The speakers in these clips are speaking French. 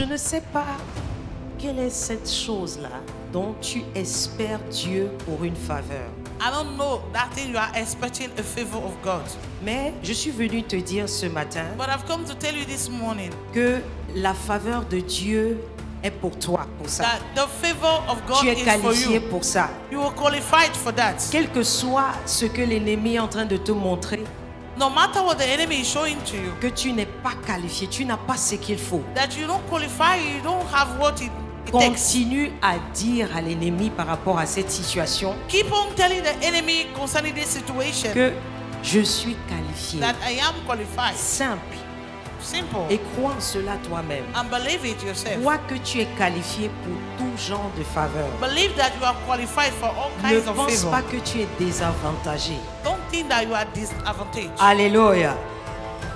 Je ne sais pas quelle est cette chose-là dont tu espères Dieu pour une faveur. I don't know that thing you are expecting a favor of God. Mais je suis venu te dire ce matin But I've come to tell you this morning que la faveur de Dieu est pour toi, pour ça. that the favor of God Tu es is for qualifié you. pour ça. You are qualified for that. Quel que soit ce que l'ennemi est en train de te montrer, No matter what the enemy is showing to you, que tu n'es pas qualifié, tu n'as pas ce qu'il faut. that you don't qualify, you don't have what it takes. Continue à dire à l'ennemi par rapport à cette situation Keep on telling the enemy concerning this situation que je suis qualifié. that I am qualified. Simple. Simple. Et crois en cela toi-même. And believe it yourself. Crois que tu es qualifié pour tout genre de faveur. Believe that you are qualified for all Ne kinds of pense favor. pas que tu es désavantagé. Don't think that you are disadvantaged. Alléluia.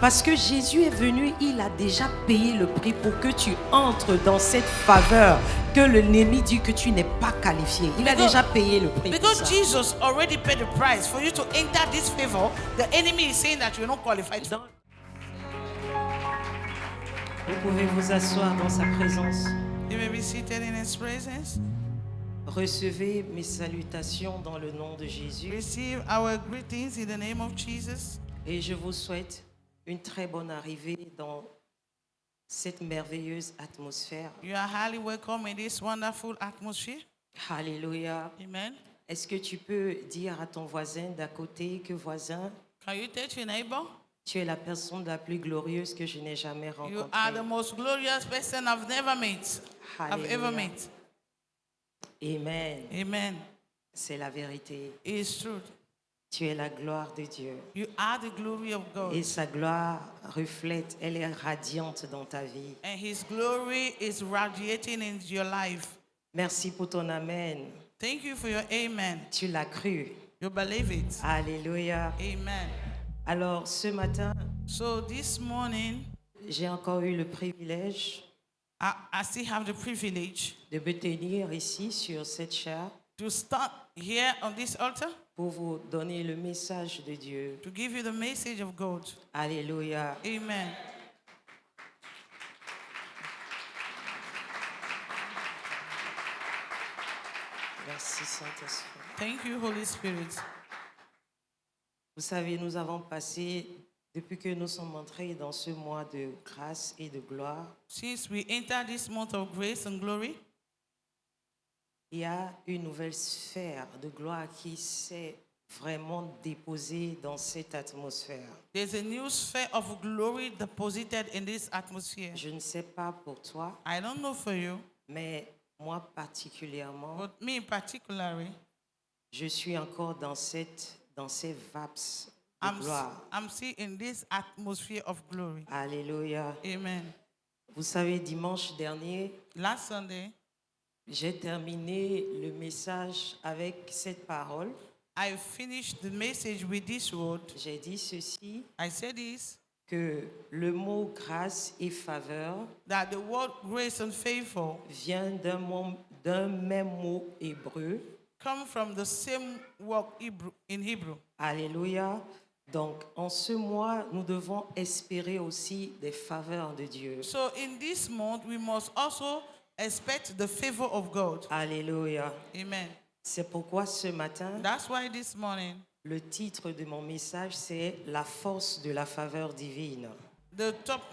Parce que Jésus est venu, il a déjà payé le prix pour que tu entres dans cette faveur que l'ennemi dit que tu n'es pas qualifié. Il a Because- déjà payé le prix pour Because ça. Jesus already paid the price for you to enter this favor, the enemy is saying that you're not qualified. Vous pouvez vous asseoir dans sa présence. You may be seated in his presence. Recevez mes salutations dans le nom de Jésus. Receive our greetings in the name of Jesus. Et je vous souhaite une très bonne arrivée dans cette merveilleuse atmosphère. You are highly welcome in this wonderful atmosphere. Alléluia. Amen. Est-ce que tu peux dire à ton voisin d'à côté que voisin, Can you tell your neighbor? tu es la personne la plus glorieuse que je n'ai jamais You are the rencontrée. most glorious person I've never met. I've ever Alléluia. met. Amen. Amen. C'est la vérité. It is true. Tu es la gloire de Dieu. You are the glory of God. Et sa gloire reflète, elle est radiante dans ta vie. And his glory is radiating into your life. Merci pour ton amen. Thank you for your amen. Tu l'as cru. You believe it. Alléluia. Amen. Alors ce matin, So this morning, j'ai encore eu le privilège I still have the privilege de me tenir ici sur cette chaire to stand here on this altar pour vous donner le message de Dieu. to give you the message of God. Alléluia. Amen. Merci Saint-Esprit. Thank you, Holy Spirit. Vous savez, nous avons passé, depuis que nous sommes entrés dans ce mois de grâce et de gloire, Since we enter this month of grace and glory, il y a une nouvelle sphère de gloire qui s'est vraiment déposée dans cette atmosphère. there's a new sphere of glory deposited in this atmosphere. Je ne sais pas pour toi, I don't know for you, mais moi particulièrement, but me particularly, je suis encore dans ces vapes de gloire. I'm still in this atmosphere of glory. Alléluia. Amen. Vous savez, dimanche dernier, Last Sunday, j'ai terminé le message avec cette parole. I finished the message with this word. J'ai dit ceci, I said this, que le mot grâce et faveur that the word grace and favor vient d'un même mot hébreu. come from the same word in Hebrew. Alléluia. Donc, en ce mois, nous devons espérer aussi des faveurs de Dieu. So in this month, we must also expect the favor of God. Alléluia. Amen. C'est pourquoi ce matin, That's why this morning, le titre de mon message, c'est « La force de la faveur divine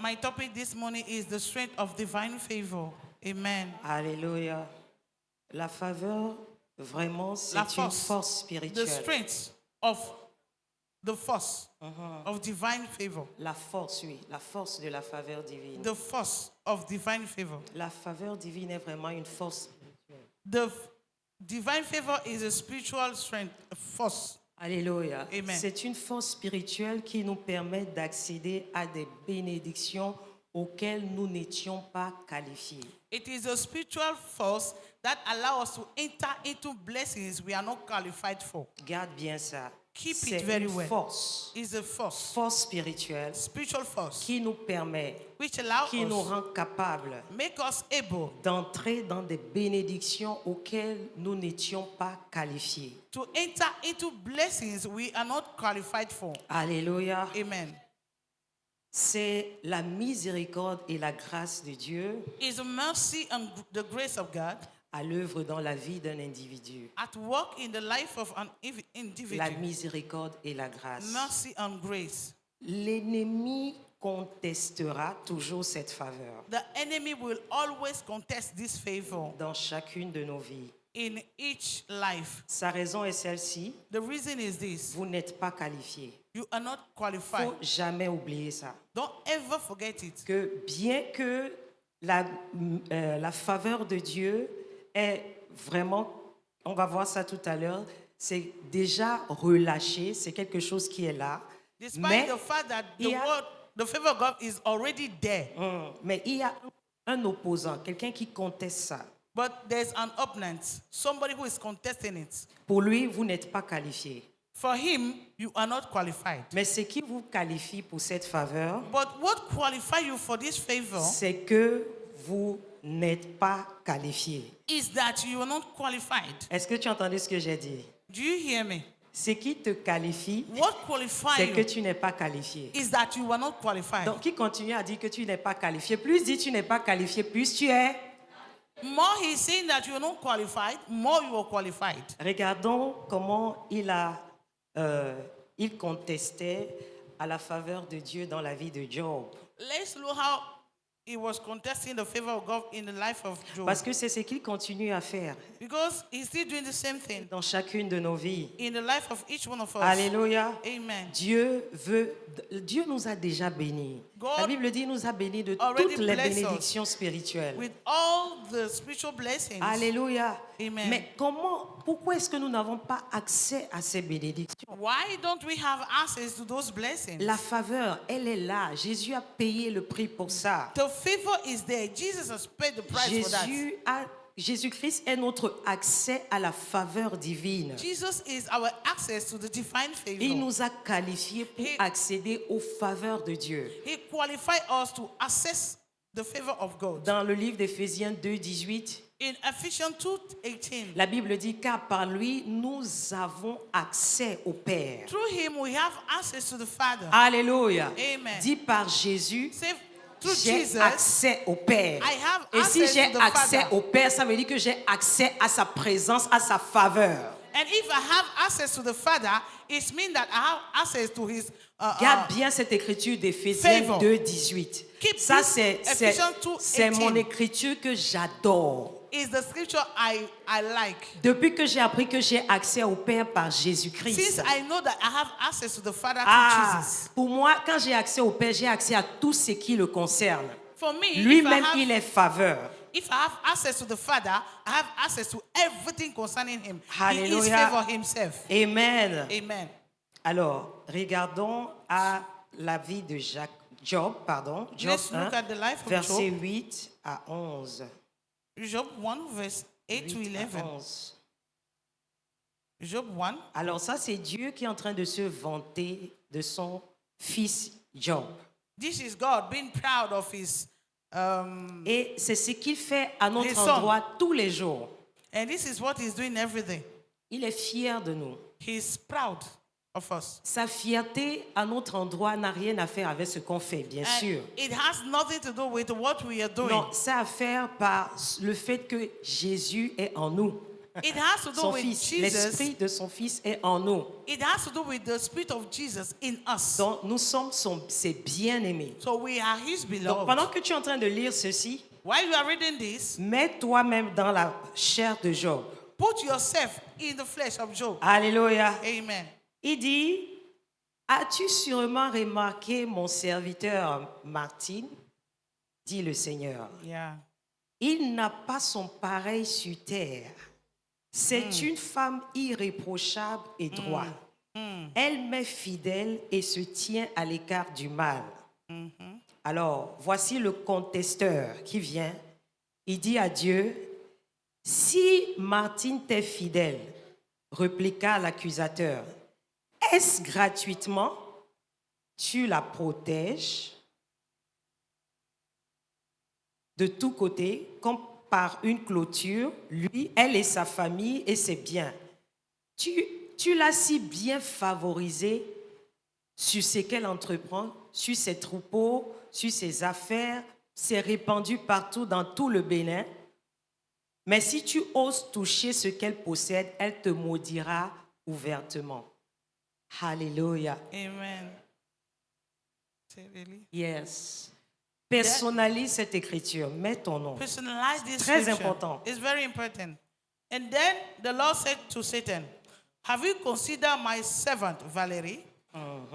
my topic this morning is the strength of divine favor. Amen. ». Alléluia. La faveur, vraiment, c'est La une force, force The spirituelle. strength of the force of divine favor. La force, oui, la force de la faveur divine. The force of divine favor. La faveur divine est vraiment une force. Divine favor is a spiritual strength, a force. Alléluia. Amen. C'est une force spirituelle qui nous permet d'accéder à des bénédictions auxquelles nous n'étions pas qualifiés. It is a spiritual force that allows us to enter into blessings we are not qualified for. Garde bien ça. Keep C'est it very une well. force, It's a force spirituelle spiritual force, qui nous permet, which allows qui nous us, rend capables make us able d'entrer dans des bénédictions auxquelles nous n'étions pas qualifiés. to enter into blessings we are not qualified for. Alléluia. Amen. c'est la miséricorde et la grâce de Dieu is the mercy and the grace of God à l'œuvre dans la vie d'un individu. at work in the life of an La individual. miséricorde et la grâce. Mercy and grace. L'ennemi contestera toujours cette faveur The enemy will always contest this favor dans chacune de nos vies. in each life. Sa raison est celle-ci, The reason is this: vous n'êtes pas qualifié. you are not Il qualified. ne faut jamais oublier ça. Don't ever forget it. Que bien que la faveur de Dieu est vraiment, on va voir ça tout à l'heure, c'est déjà relâché, c'est quelque chose qui est là. Despite Mais the fact that il y a- the favor of God is already there, mais il y a un opposant, quelqu'un qui conteste ça. but there's an opponent, somebody who is contesting it. Pour lui, vous n'êtes pas qualifié. For him, you are not qualified. Mais ce qui vous qualifie pour cette faveur, But what qualifies you for this favor c'est que vous n'êtes pas qualifié. is that you are not qualified. Est-ce que tu entendais ce que j'ai dit? Do you hear me? Ce qui te qualifie, What qualifies c'est que you tu n'es pas qualifié. is that you are not qualified. Donc, qui continue à dire que tu n'es pas qualifié, plus dit tu n'es pas qualifié, plus tu es. More he's saying that you are not qualified, more you are qualified. Regardons comment il contestait à la faveur de Dieu dans la vie de Job. Let's look how he was contesting the favor of God in the life of Job. Parce que c'est ce qu'il continue à faire Because he's still doing the same thing dans chacune de nos vies. in the life of each one of us. Alléluia. Amen. Dieu nous a déjà bénis. God La Bible dit, nous a bénis de already toutes les blessed us bénédictions spirituelles. With all the spiritual blessings. Alléluia. Amen. Mais pourquoi est-ce que nous n'avons pas accès à ces bénédictions? Why don't we have access to those blessings? La faveur, elle est là. Jésus a payé le prix pour ça. The favor is there. Jesus has paid the price for that. Jésus-Christ est notre accès à la faveur divine. Jesus is our access to the divine favor. Il nous a qualifiés pour accéder aux faveurs de Dieu. He qualified us to access the favor of God. Dans le livre d'Éphésiens 2, 18, In Ephesians 2:18, la Bible dit, car par lui, nous avons accès au Père. through him we have access to the Father. Alléluia. Amen. Dit par Jésus, Say, through j'ai Jesus, accès au Père. I have Et si access j'ai to the accès Father. au Père, ça veut dire que j'ai accès à sa présence, à sa faveur. And if I have access to the Father, it means that I have access to his Garde bien cette écriture d'Éphésiens favor. 2, 18. Keep Ça, this c'est Ephesians 2, mon 18. écriture que j'adore. is the scripture I like. Depuis que j'ai appris que j'ai accès au Père par Jésus-Christ. Since I know that I have access to the Father Ah, through Jesus. pour moi, quand j'ai accès au Père, j'ai accès à tout ce qui le concerne. For me, Lui-même, il est faveur. if I have access to the Father, I have access to everything concerning him. He is Hallelujah. favor himself. Amen. Amen. Alors, regardons à la vie de Job, Job Let's 1, look at the life of versets Job. 8 à 11. Job 1, verse 8 to 8 à 11. 11. Job 1. Alors ça, c'est Dieu qui est en train de se vanter de son fils Job. This is God being proud of his, Et c'est ce qu'il fait à notre His son. endroit tous les jours. and this is what he's doing every day. Il est fier de nous. He's proud of us. Sa fierté à notre endroit n'a rien à faire avec ce qu'on fait, bien And sûr. it has nothing to do with what we are doing. Non, ça a à faire par le fait que Jésus est en nous. It has to do Son with fils, Jesus. l'esprit de son fils est en nous. It has to do with the Spirit of Jesus in us. Donc nous sommes ses bien-aimés. So we are His Donc beloved. pendant que tu es en train de lire ceci, While you are reading this, mets toi-même dans la chair de Job. put yourself in the flesh of Job. Alléluia. Amen. Il dit, as-tu sûrement remarqué mon serviteur Martin, dit le Seigneur. Yeah. Il n'a pas son pareil sur terre. C'est une femme irréprochable et droite. Elle m'est fidèle et se tient à l'écart du mal. Alors, voici le contesteur qui vient. Il dit à Dieu, si Martine t'est fidèle, répliqua l'accusateur, est-ce gratuitement tu la protèges de tous côtés, comme par une clôture, lui, elle et sa famille et ses biens. Tu l'as si bien favorisée sur ce qu'elle entreprend sur ses troupeaux, sur ses affaires, c'est répandu partout dans tout le Bénin. Mais si tu oses toucher ce qu'elle possède, elle te maudira ouvertement. Alléluia. Amen. Say really? Yes. Personnalise cette écriture. Mets ton nom. Personalize this Très scripture. important. It's very important. And then the Lord said to Satan, have you considered my servant Valerie,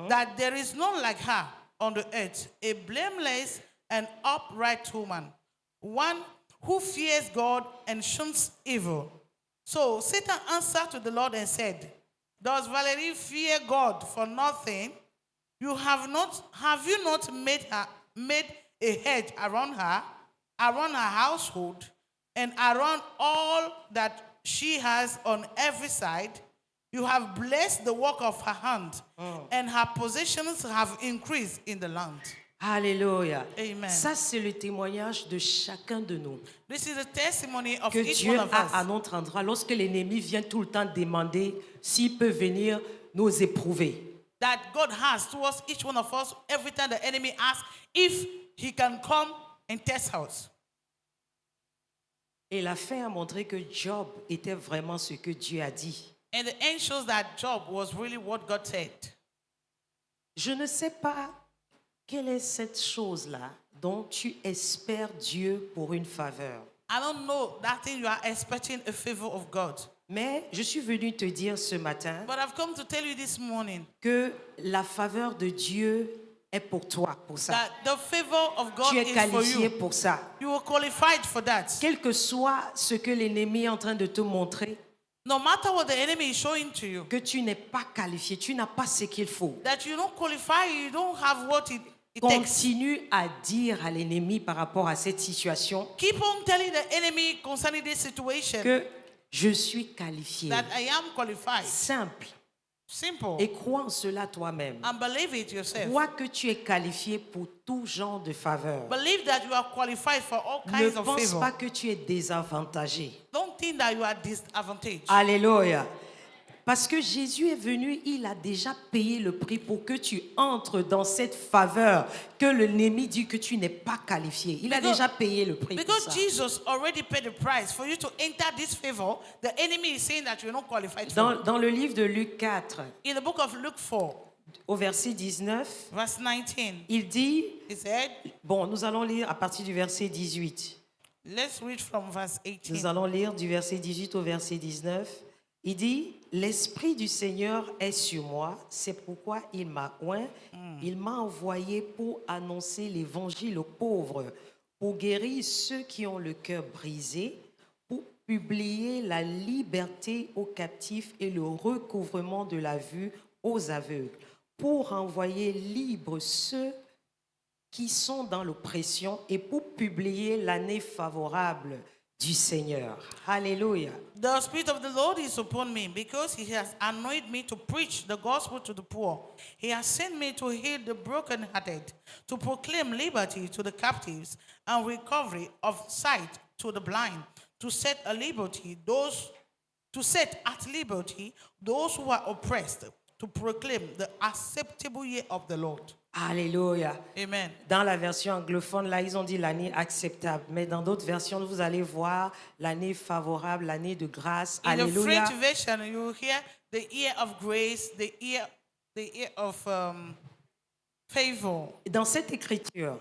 that there is none like her on the earth, a blameless and upright woman, one who fears God and shuns evil? So Satan answered to the Lord and said, does Valerie fear God for nothing? Have you not made a hedge around her household, and around all that she has on every side? You have blessed the work of her hand, and her possessions have increased in the land. Alléluia. Amen. Ça, c'est le témoignage de chacun de nous. This is the testimony of Que each Dieu one of a à us. notre endroit lorsque l'ennemi vient tout le temps demander s'il peut venir nous éprouver. That God has towards each one of us every time the enemy asks if he can come and test us. Et la fin a montré que Job était vraiment ce que Dieu a dit. And the end shows that Job was really what God said. Je ne sais pas quelle est cette chose-là dont tu espères Dieu pour une faveur. I don't know that thing you are expecting a favor of God. Mais je suis venu te dire ce matin But I've come to tell you this morning que la faveur de Dieu est pour toi, pour ça. that the favor of God Tu es is for qualifié you. pour ça. You are qualified for that. Quel que soit ce que l'ennemi est en train de te montrer, No matter what the enemy is showing to you, que tu n'es pas qualifié, tu n'as pas ce qu'il faut. that you don't qualify, you don't have what it takes. Continue à dire à l'ennemi par rapport à cette situation Keep on telling the enemy concerning this situation que je suis qualifié. that I am qualified. Simple. Simple. Et crois en cela toi-même. And believe it yourself. Crois que tu es qualifié pour tout genre de faveur. Believe that you are qualified for all Ne kinds of pense favor. pas que tu es désavantagé. Don't think that you are disadvantaged. Alléluia. Parce que Jésus est venu, il a déjà payé le prix pour que tu entres dans cette faveur que l'ennemi dit que tu n'es pas qualifié. Il a Because- déjà payé le prix pour Because ça. Jesus already paid the price for you to enter this favor, the enemy is saying that you're not qualified for. Dans le livre de Luc 4, In the book of Luke 4, au verset 19, verse 19, il dit, he said, bon, nous allons lire à partir du verset 18. let's read from verse 18. Nous allons lire du verset 18 au verset 19. Il dit, l'Esprit du Seigneur est sur moi, c'est pourquoi il m'a oint, il m'a envoyé pour annoncer l'évangile aux pauvres, pour guérir ceux qui ont le cœur brisé, pour publier la liberté aux captifs et le recouvrement de la vue aux aveugles, pour envoyer libres ceux qui sont dans l'oppression et pour publier l'année favorable du Seigneur. Alléluia. The Spirit of the Lord is upon me because he has anointed me to preach the gospel to the poor. He has sent me to heal the brokenhearted, to proclaim liberty to the captives and recovery of sight to the blind, to set at liberty those who are oppressed, to proclaim the acceptable year of the Lord. Alléluia. Amen. Dans la version anglophone, là, ils ont dit l'année acceptable. Mais dans d'autres versions, vous allez voir l'année favorable, l'année de grâce. In the Alléluia. French version, you hear the year of grace, the year of favor. Dans cette écriture,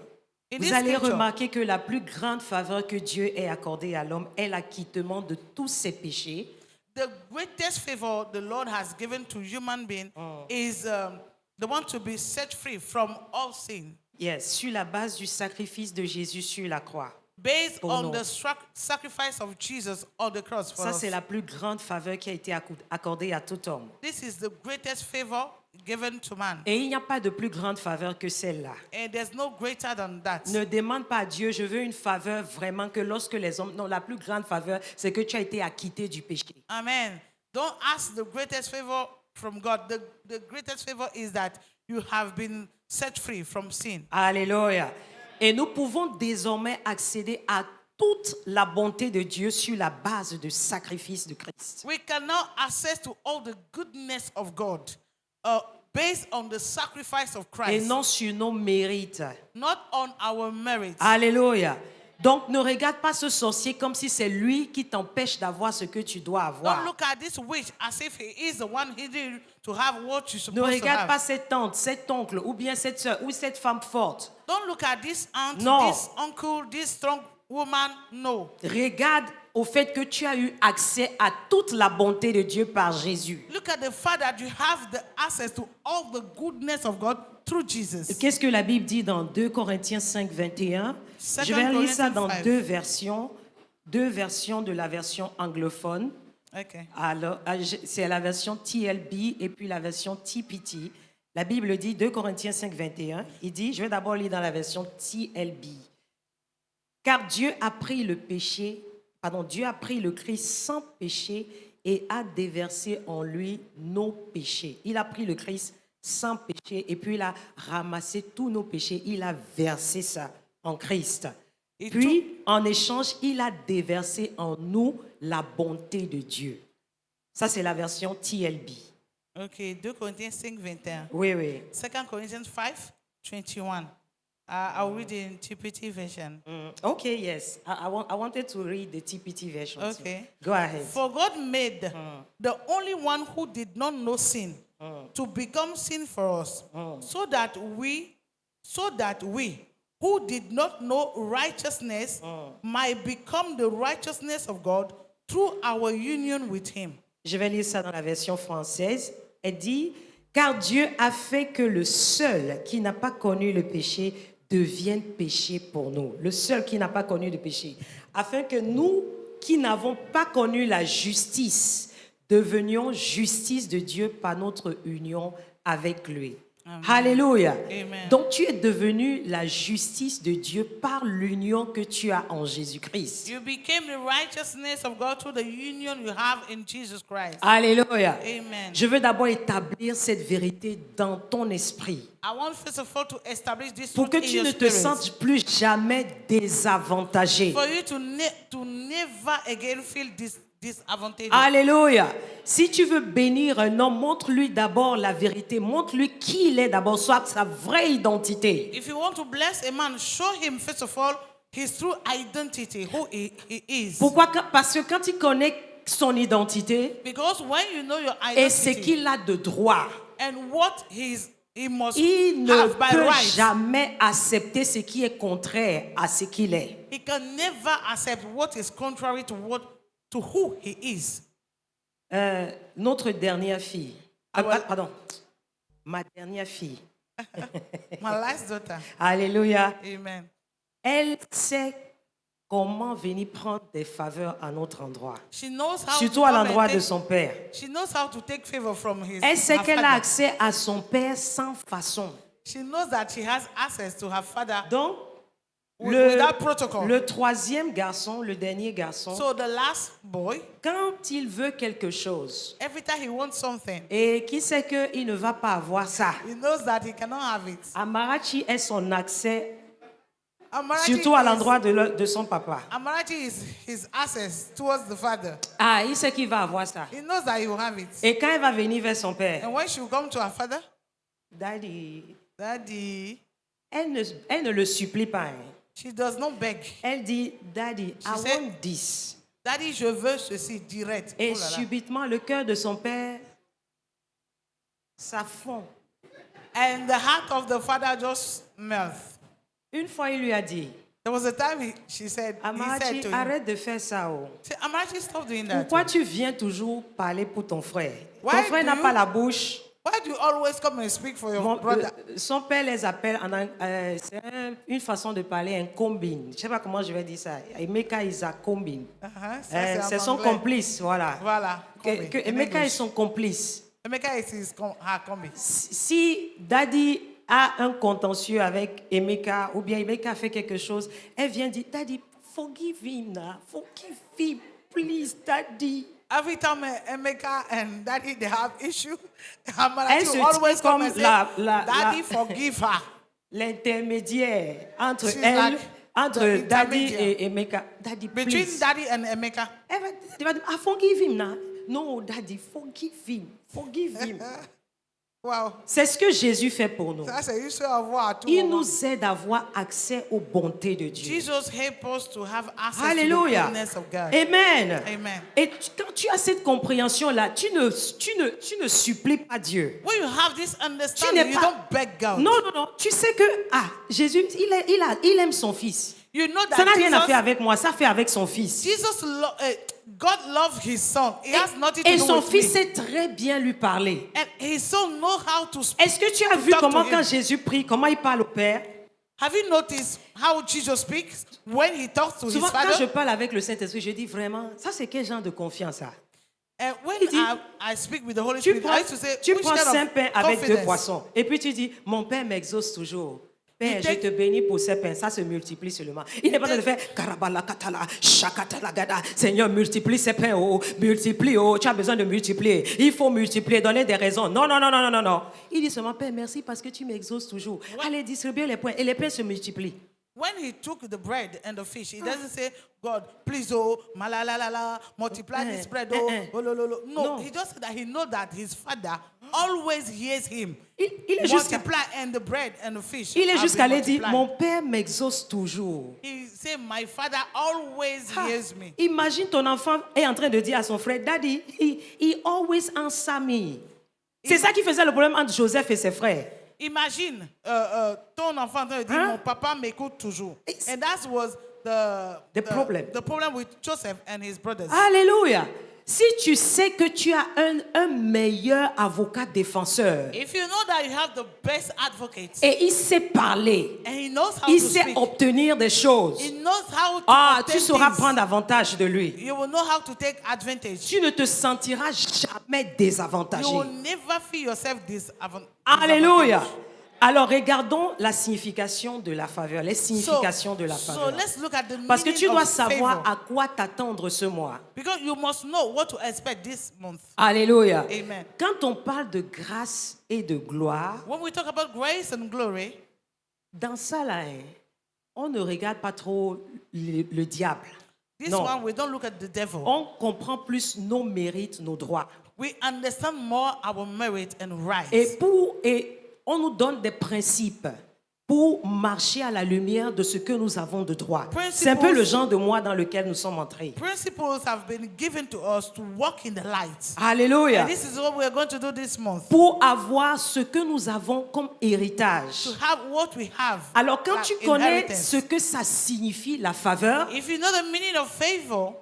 In vous this allez scripture, remarquer que la plus grande faveur que Dieu ait accordée à l'homme est l'acquittement de tous ses péchés. the greatest favor the Lord has given to human being is the one to be set free from all sin, Yes, sur la base du sacrifice de Jésus sur la croix. based Pour on nous. the sacrifice of Jesus on the cross for Ça, us. c'est la plus grande faveur qui a été accordée à tout homme. This is the greatest favor given to man. Et il n'y a pas de plus grande faveur que celle-là. And there's no greater than that. Ne demande pas à Dieu, je veux une faveur vraiment que lorsque les hommes... Non, la plus grande faveur, c'est que tu as été acquitté du péché. Amen. Don't ask the greatest favor from God. The greatest favor is that you have been set free from sin. Alléluia. Et nous pouvons désormais accéder à toute la bonté de Dieu sur la base du sacrifice de Christ. We can now access to all the goodness of God based on the sacrifice of et Christ, non sur nos mérites. not on our merits. Alléluia. Donc ne regarde pas ce sorcier comme si c'est lui qui t'empêche d'avoir ce que tu dois Don't avoir. look at this witch as if he is the one hindering you to have what you're Ne supposed to regarde pas have. cette tante, cet oncle, ou bien cette soeur, ou cette femme forte. Don't look at this aunt, Non. this uncle, this strong woman. No. Regarde au fait que tu as eu accès à toute la bonté de Dieu par Jésus. Look at the fact that you have the access to all the goodness of God through Jesus. Qu'est-ce que la Bible dit dans 2 Corinthiens 5, 21? Je vais lire ça dans deux versions de la version anglophone. Okay. Alors, c'est la version TLB et puis la version TPT. La Bible dit 2 Corinthiens 5, 21. Il dit, je vais d'abord lire dans la version TLB. Car Dieu a pris le Christ sans péché et a déversé en lui nos péchés. Il a pris le Christ sans péché et puis il a ramassé tous nos péchés. Il a versé ça en Christ. Et Puis, en échange, il a déversé en nous la bonté de Dieu. Ça, c'est la version TLB. Okay, 2 Corinthians 5, 21. Oui, oui. 2 Corinthians 5, 21. I'll read in TPT version. Okay, yes. I wanted to read the TPT version. too. Okay. Go ahead. For God made the only one who did not know sin to become sin for us, so that we, who did not know righteousness, might become the righteousness of God through our union with Him. Je vais lire ça dans la version française. Elle dit, car Dieu a fait que le seul qui n'a pas connu le péché devienne péché pour nous. Le seul qui n'a pas connu le péché. Afin que nous, qui n'avons pas connu la justice, devenions justice de Dieu par notre union avec lui. Amen. Alléluia. Amen. Donc tu es devenu la justice de Dieu par l'union que tu as en Jésus-Christ. You became the righteousness of God through the union you have in Jesus Christ. Alléluia. Amen. Je veux d'abord établir cette vérité dans ton esprit I want first of all to establish this pour que truth in tu your ne te spirit. sentes plus jamais désavantagé. For you to never again feel disadvantaged. Alléluia. Si tu veux bénir un homme, montre-lui d'abord la vérité. Montre-lui qui il est d'abord, soit sa vraie identité. If you want to bless a man, show him first of all his true identity, who he is. Pourquoi? Parce que quand il connaît son identité Because when you know your et ce identity qu'il a de droit, and what he must il ne have by peut right, jamais accepter ce qui est contraire à ce qu'il est. he can never accept what is contrary to who he is. Notre dernière fille, well- pardon, ma dernière fille, My last daughter. alléluia, Amen. elle sait comment venir prendre des faveurs à notre endroit, She knows how surtout to à come and l'endroit de take- son père. She knows how to take favor from Elle sait her qu'elle a father. accès à son père sans façon. She knows that she has access to her father Donc, without protocol. le troisième garçon, le dernier garçon, So the last boy, quand il veut quelque chose every time he wants something, et qu'il sait qu'il ne va pas avoir ça, he knows that he cannot have it. Amarachi est son accès, Amarachi surtout à is- l'endroit de son papa. Amarachi is his access towards the father. Ah, il sait qu'il va avoir ça. He knows that he will have it. Et quand elle va venir vers son père, And when she will come to her father, Daddy, Daddy, elle ne le supplie pas. Hein. she does not beg. Elle dit, Daddy, I said- want this. Daddy, je veux ceci direct. Et Oh là là. subitement, le cœur de son père s'affond. And the heart of the father just melts. Une fois, il lui a dit, There was a time he said Amarachi, to him, arrête de faire ça. Oh. say, Amarachi, stop doing that. Pourquoi tu viens toujours parler pour ton frère? Why Ton frère do n'a you- pas la bouche. Why do you always come and speak for your brother? Son père les appelle, c'est une façon de parler, un combine. Je ne sais pas comment je vais dire ça. Emeka is a combine. Ça, c'est C'est en son anglais. complice, voilà. Voilà. Que Emeka est son complice. Emeka is her combi. Si Daddy a un contentieux avec Emeka, ou bien Emeka fait quelque chose, elle vient dire, Daddy, forgive him now. Forgive him, please, Daddy. Every time Emeka and Daddy they have issue, Elle Amarachi se will always tient come comme and say, la- Daddy, forgive her. l'intermédiaire entre She's elle, like entre the Daddy intermediate. et Emeka. Daddy, Between please. Daddy and Emeka. Elle va dire, I forgive him now. No, Daddy, forgive him. Forgive him. Wow. C'est ce que Jésus fait pour nous. Ça, c'est juste avoir à tout Il moment. nous aide à avoir accès aux bontés de Dieu. Jesus help us to have access to the Alléluia. goodness of God. Amen. Amen. Et quand tu as cette compréhension-là, tu ne supplies pas Dieu. When you have this Tu n'es understanding, you pas... don't beg God. Non, non, non. Tu sais que Jésus, il aime son fils. You know Ça n'a that rien à faire Jesus, avec moi, ça fait avec son fils. God loves his son. He has nothing to Et do son with fils me. sait très bien lui parler. And his son know how to speak. Est-ce que tu as vu Talk to comment him. quand Jésus prie, comment il parle au Père? Have you noticed how Jesus speaks when he talks to Souvent his quand je father? parle avec le Saint-Esprit, je dis vraiment, ça c'est quel genre de confiance ça? And when Il dit, I speak with the Holy Tu Spirit, prends, I used to say, tu which prends kind 5 of pains avec 2 confidence? poissons. Et puis tu dis, mon Père m'exauce toujours. Père, You je take- te bénis pour ces pains. Ça se multiplie seulement. Il n'est pas en train de faire Karabala Katala, Shakatala Gada. Seigneur, multiplie ces pains. Oh, multiplie. Oh, tu as besoin de multiplier. Il faut multiplier. Donner des raisons. Non, non, non, non, non, non, non. Il dit seulement, Père, merci parce que tu m'exauces toujours. Allez, distribuer les pains. Et les pains se multiplient. When he took the bread and the fish, he doesn't say, God, please, oh, malalalala, multiply this bread, oh, oh, lo, lo, lo. No, No. he just said that he knows that his father always hears him. Il est jusqu'à Multiply and the bread and the fish. il est have jusqu'à been aller dire, multiplied. mon Père m'exauce toujours. He said, my father always Ah, hears me. imagine ton enfant est en train de dire à son frère, Daddy, he always answer me. C'est ça qui faisait le problème entre Joseph et ses frères. Imagine ton enfant te dit, Hein? mon papa m'écoute toujours. It's- And that was The problem. The problem with Joseph and his brothers. Alléluia. Si tu sais que tu as un meilleur avocat défenseur If you know that you have the best advocate et il sait parler, and he knows how il to sait speak, obtenir des choses, he knows how to tu obtain sauras things. prendre avantage de lui. You will know how to take advantage. Tu ne te sentiras jamais désavantagé. You will never feel yourself Alléluia. disadvantaged. Alors regardons la signification de la faveur, les significations de la So faveur. let's look at the Parce que meaning tu dois of savoir favor. à quoi t'attendre ce mois. Because you must know what to expect this month. Alléluia. Amen. Quand on parle de grâce et de gloire, When we talk about grace and glory, dans ça là, on ne regarde pas trop le diable. this Non. one we don't look at the devil. On comprend plus nos mérites, nos droits. We understand more our merit and rights. Et on nous donne des principes pour marcher à la lumière de ce que nous avons de droit. C'est un peu le genre de mois dans lequel nous sommes entrés. Principles have been given to us to walk in the light. Alléluia. And this is what we are going to do this month. Pour avoir ce que nous avons comme héritage. To have what we have. Alors quand like tu connais inheritance. ce que ça signifie, la faveur, If you know the meaning of favor,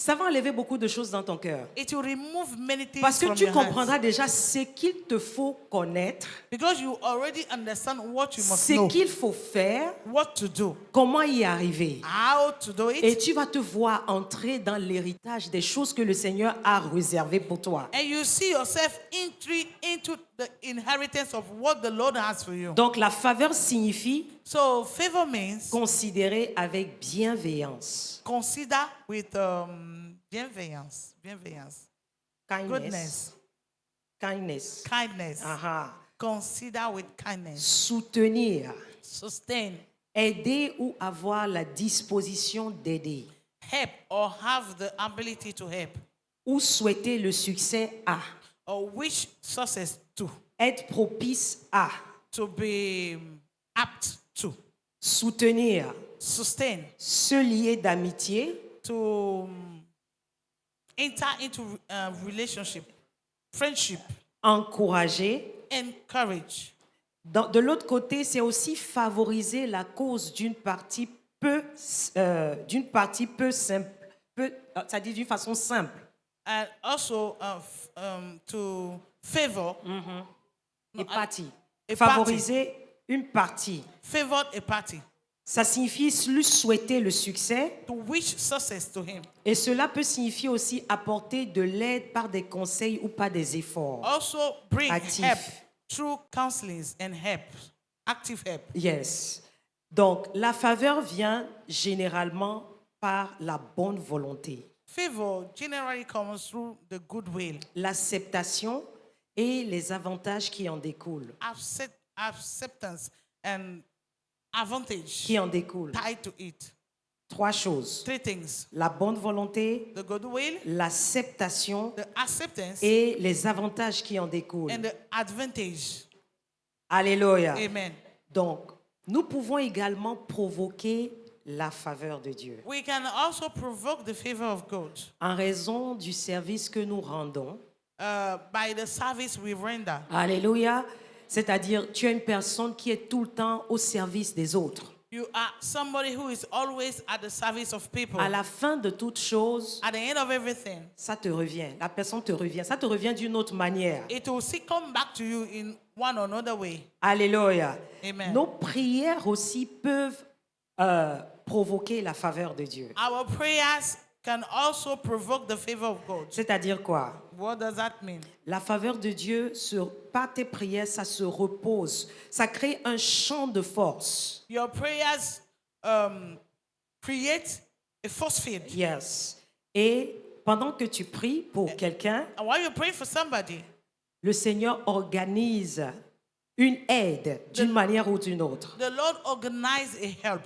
ça va enlever beaucoup de choses dans ton cœur. it will remove many things Parce que from tu your heart. comprendras déjà ce qu'il te faut connaître, Because you already understand what you must ce know, qu'il faut faire, what to do, comment y arriver. how to do it, Et tu vas te voir entrer dans l'héritage des choses que le Seigneur a réservées pour toi. and you see yourself entering into the inheritance of what the Lord has for you. Donc la faveur signifie So favor means considérer avec bienveillance, consider with bienveillance, kindness, kindness, kindness. aha, Consider with kindness, soutenir, sustain, aider ou avoir la disposition d'aider, help or have the ability to help, ou souhaiter le succès à, or wish success to être propice à, be apt to, soutenir, sustain, se lier d'amitié, to enter into relationship, friendship, encourager. encourage. De l'autre côté, c'est aussi favoriser la cause d'une partie peu simple, c'est-à-dire d'une façon simple. And also to favor, Et partie. a Favoriser une partie. favor a party, Ça signifie lui souhaiter le succès to wish success to him. et cela peut signifier aussi apporter de l'aide par des conseils ou par des efforts. Also bring Active. help through counselings and help, active help. Yes. Donc, la faveur vient généralement par la bonne volonté, Favor generally comes through the goodwill, l'acceptation et les avantages qui en découlent. acceptance and advantage Qui en découlent. tied to it. 3 choses. 3 things: La bonne volonté, the goodwill, l'acceptation the acceptance, et les avantages qui en découlent. and the advantage. Alléluia. Amen. Donc, nous pouvons également provoquer la faveur de Dieu We can also provoke the favor of God en raison du service que nous rendons. by the service we render. Alléluia. C'est-à-dire, tu es une personne qui est tout le temps au service des autres. You are somebody who is always at the service of people. À la fin de toute chose, At the end of everything, ça te revient. La personne te revient. Ça te revient d'une autre manière. it will still come back to you in one or another way. Alléluia. Amen. Nos prières aussi peuvent provoquer la faveur de Dieu. Our prayers can also provoke the favor of God. C'est-à-dire quoi? What does that mean? La faveur de Dieu, par tes prières, ça se repose. Ça crée un champ de force. Your prayers create a force field. Yes. Et pendant que tu pries pour quelqu'un, And while you pray for somebody, le Seigneur organise une aide d'une manière ou d'une autre. the Lord organizes a help,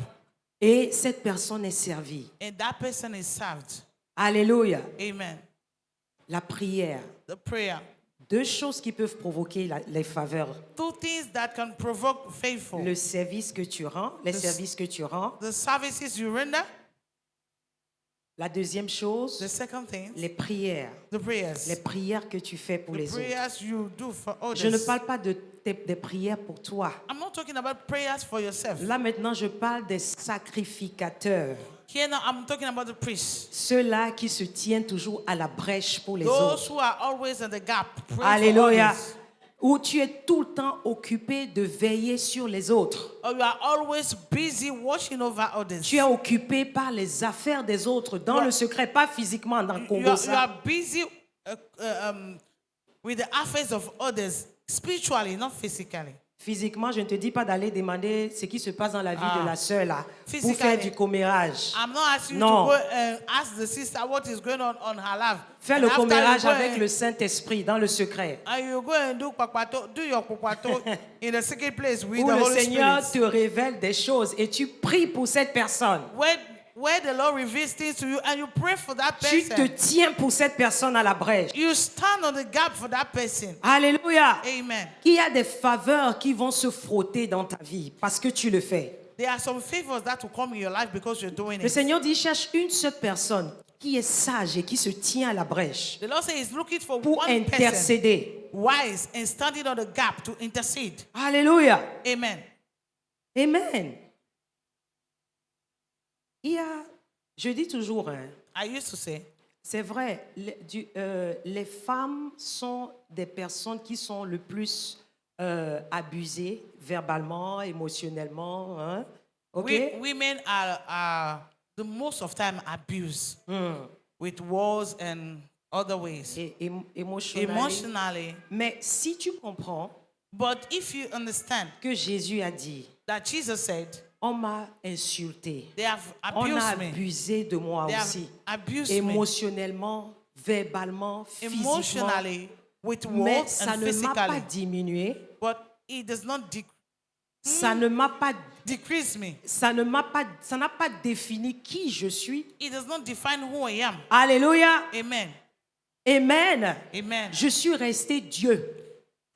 Et cette personne est servie. and that person is served. Alléluia. Amen. La prière. The prayer. 2 choses qui peuvent provoquer les faveurs. 2 things that can provoke favor. Le service que tu rends, les services que tu rends. The services you render. La deuxième chose, The second thing, les prières. the prayers. Les prières que tu fais pour The les autres. prayers you do for others. Je ne parle pas des prières pour toi. I'm not talking about prayers for yourself. Là maintenant, je parle des sacrificateurs. Here now, I'm talking about the priests. Ceux-là qui se tiennent toujours à la brèche pour les Those autres. who are always in the gap. Praying for Alléluia. others. Où tu es tout le temps occupé de veiller sur les autres. Or you are always busy watching over others. Tu es occupé par les affaires des autres dans le secret, pas physiquement dans le You Congo. are busy with the affairs of others, spiritually, not physically. Physiquement, je ne te dis pas d'aller demander ce qui se passe dans la vie de la sœur là, pour Physically. faire du commérage. I'm not asking Non. you to go and ask the sister what is going on her life. Fais And le after you commérage go avec and- le Saint-Esprit dans le secret. And you go and do your kwakwato in the secret place with Où the le Holy Seigneur Spirit. te révèle des choses et tu pries pour cette personne. Where the Lord reveals things to you and you pray for that Tu te person. tiens pour cette personne à la brèche. You stand on the gap for that person. Alléluia. Amen. Il y a des faveurs qui vont se frotter dans ta vie parce que tu le fais. There are some favors that will come in your life because you're doing Le it. Seigneur dit, cherche une seule personne qui est sage et qui se tient à la brèche The Lord says He's looking for pour one person intercéder. wise and standing on the gap to intercede. Alléluia. Amen. Amen. Je dis toujours, hein, I used to say, c'est vrai, les femmes sont des personnes qui sont le plus abusées verbalement, émotionnellement. Hein? OK? women are the most of time abused with words and other ways. Et émotionnellement. Emotionally. Mais si tu comprends But if you understand que Jésus a dit, that Jesus said, on m'a insulté, they have on a abused me. abusé de moi They have aussi, abused me émotionnellement, verbalement, physiquement. emotionally with Mais words ça and ne m'a pas physically. diminué, But it does not ça ne m'a pas, decrease me. ça n'a pas défini qui je suis. It does not define who I am. Alléluia, Amen. amen. Amen. Je suis resté Dieu.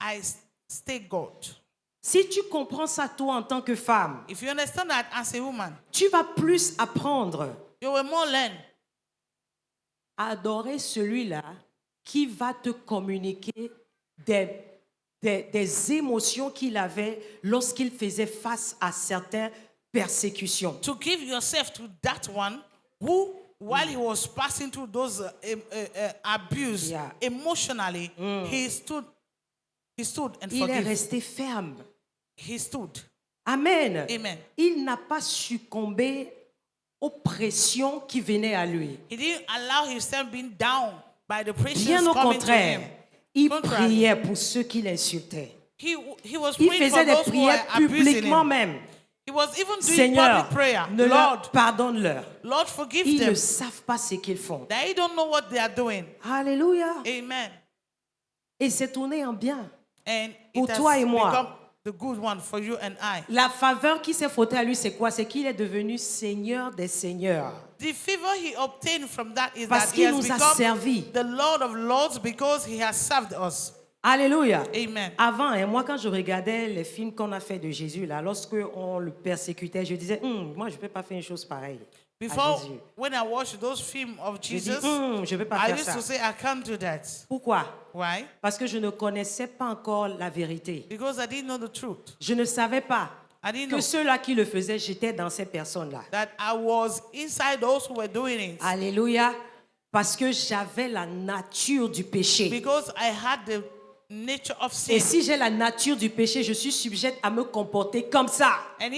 I stay God. Si tu comprends ça toi en tant que femme, If you understand that as a woman, tu vas plus apprendre you will more learn à adorer celui-là qui va te communiquer des émotions qu'il avait lorsqu'il faisait face à certaines persécutions. to give yourself to that one who, while he was passing through those abuse Yeah. emotionally, he stood and Il est forgave. resté ferme. He stood. Amen. Amen. Il n'a pas succombé aux pressions qui venaient à lui. He didn't allow himself being down by the pressures Bien au coming to contraire, him. il Contrary. priait pour ceux qui l'insultaient. He was Il praying for faisait des those who were prières abusing publiquement him. même. He was even doing Seigneur, public prayer. ne Lord, pardonne-leur. Lord, forgive Ils them. ne savent pas ce qu'ils font. They don't know what they are doing. Alléluia. Amen. Et c'est tourné en bien. And Pour it has toi et moi. become the good one for you and I. La faveur qui s'est frottée à lui, c'est quoi? C'est qu'il est devenu Seigneur des seigneurs. The favor he obtained from that is Parce that he qu'il has nous a become servi. the Lord of Lords because he has served us. Alléluia. Amen. Avant, moi, quand je regardais les films qu'on a fait de Jésus, là, lorsque on le persécutait, je disais, moi, je ne peux pas faire une chose pareille à Before, Jésus. when I watched those films of Je dis, Jesus, je ne peux pas I faire used ça. to say, I can't do that. Pourquoi? Why? Parce que je ne connaissais pas encore la vérité. Because I didn't know the truth. Je ne savais pas I didn't que know ceux-là qui le faisaient, j'étais dans ces personnes-là. that I was inside those who were doing it. Alléluia. Parce que j'avais la nature du péché. Because I had the nature of Et sin. si j'ai la nature du péché, je suis sujette à me comporter comme ça. And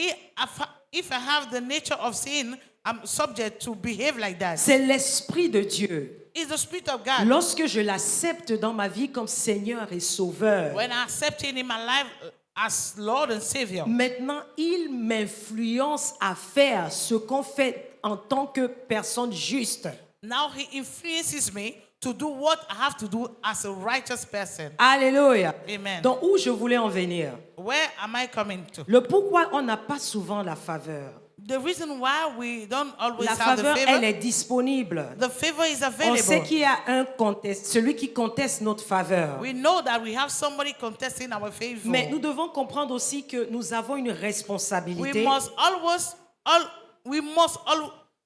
if I have the nature of sin, I'm subject to behave like that. C'est l'Esprit de Dieu. It's the Spirit of God. Lorsque je l'accepte dans ma vie comme Seigneur et Sauveur, When I accept Him in my life as Lord and Savior, maintenant il m'influence à faire ce qu'on fait en tant que personne juste. now He influences me to do what I have to do as a righteous person. Alléluia. Amen. Donc où je voulais en venir? Where am I coming to? Le pourquoi on n'a pas souvent la faveur. The reason why we don't always La have the faveur, elle favor, est disponible. the favor is On sait available. qu'il y a un contest, celui qui conteste notre faveur. We know that we have somebody contesting our favor. Mais nous devons comprendre aussi que nous avons une We responsabilité must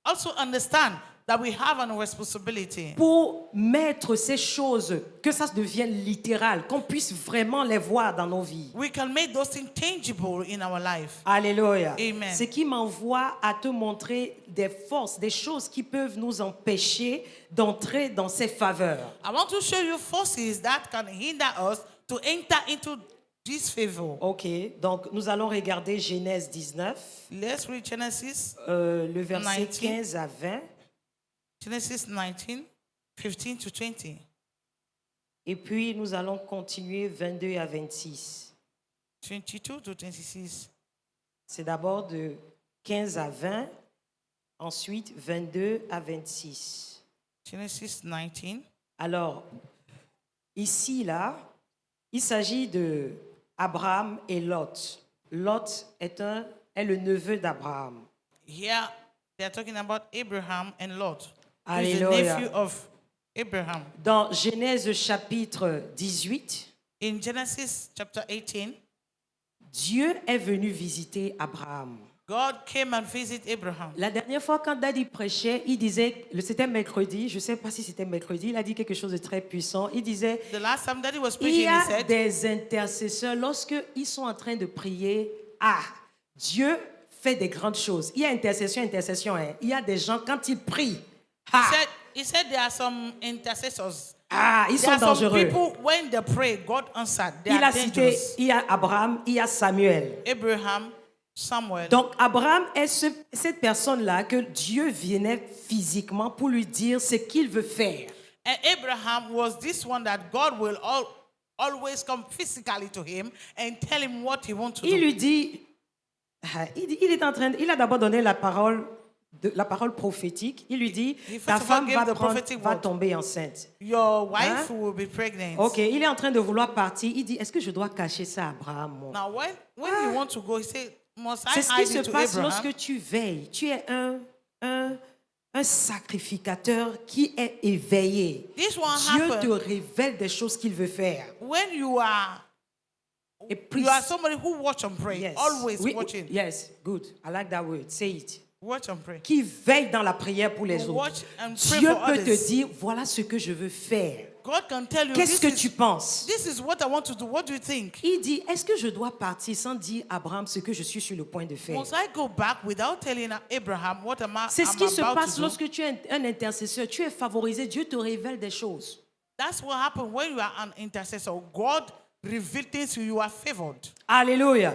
also understand that we have a responsibility pour mettre ces choses, que ça devienne littéral, qu'on puisse vraiment les voir dans nos vies. we can make those things tangible in our life. Alléluia. Amen. Ce qui m'envoie à te montrer des forces, des choses qui peuvent nous empêcher d'entrer dans ces faveurs. I want to show you forces that can hinder us to enter into this favor. Ok, donc nous allons regarder Genèse 19, Let's read Genesis le verset 19. 15 à 20. Genesis 19, 15 to 20. Et puis nous allons continuer 22 à 26. 22 to 26. C'est d'abord de 15 à 20, ensuite 22 à 26. Genesis 19. Alors, ici, là, il s'agit de Abraham et Lot. Lot est le neveu d'Abraham. Here they are talking about Abraham and Lot, who is the Alléluia. nephew of Abraham. Dans Genèse chapitre 18, In Genesis chapter 18, Dieu est venu visiter Abraham. God came and visited Abraham. La dernière fois, quand Daddy prêchait, il disait, c'était mercredi, je ne sais pas si c'était mercredi, il a dit quelque chose de très puissant. Il disait, The last time Daddy was il preaching, y he a said, des intercesseurs, lorsqu'ils sont en train de prier, Dieu fait des grandes choses. Il y a intercession, hein. Il y a des gens, quand ils prient, he said there are some intercessors. ils There sont are some dangereux. people, when they pray, God answered. They Il are a cité, dangerous. il y a Abraham, il y a Samuel. Abraham, Samuel. Donc Abraham est cette personne-là que Dieu venait physiquement pour lui dire ce qu'il veut faire. And Abraham was this one that God will always come physically to him and tell him what he wants to Il do. lui dit, il a d'abord donné la parole prophétique. Il lui dit, He first ta of all femme gave the prophetic va word. tomber enceinte. Your wife Hein? will be pregnant. Ok, il est en train de vouloir partir. Il dit, est-ce que je dois cacher ça à Abraham? Moi? Now, when you want to go, he said, must I C'est ce qui hide se it to passe Abraham? lorsque tu veilles. Tu es un sacrificateur qui est éveillé. This one Dieu te happened révèle des choses qu'il veut faire. when you are somebody who watch and pray, Yes. always Oui, watching. yes, good. I like that word. Say it. Watch and pray. Qui veille dans la prière pour les You autres. watch and pray Dieu for peut others. te dire, voilà ce que je veux faire. God can tell you, Qu'est-ce que this tu penses? is what I want to do. What do you think? Il dit, est-ce que je dois partir sans dire à Abraham ce que je suis sur le point de faire? Must I go back without telling Abraham what C'est ce I'm qui se about passe to do? lorsque tu es un intercesseur. Tu es favorisé. Dieu te révèle des choses. That's what happens when you are an intercessor. God reveals things to you, you are favored. Alléluia.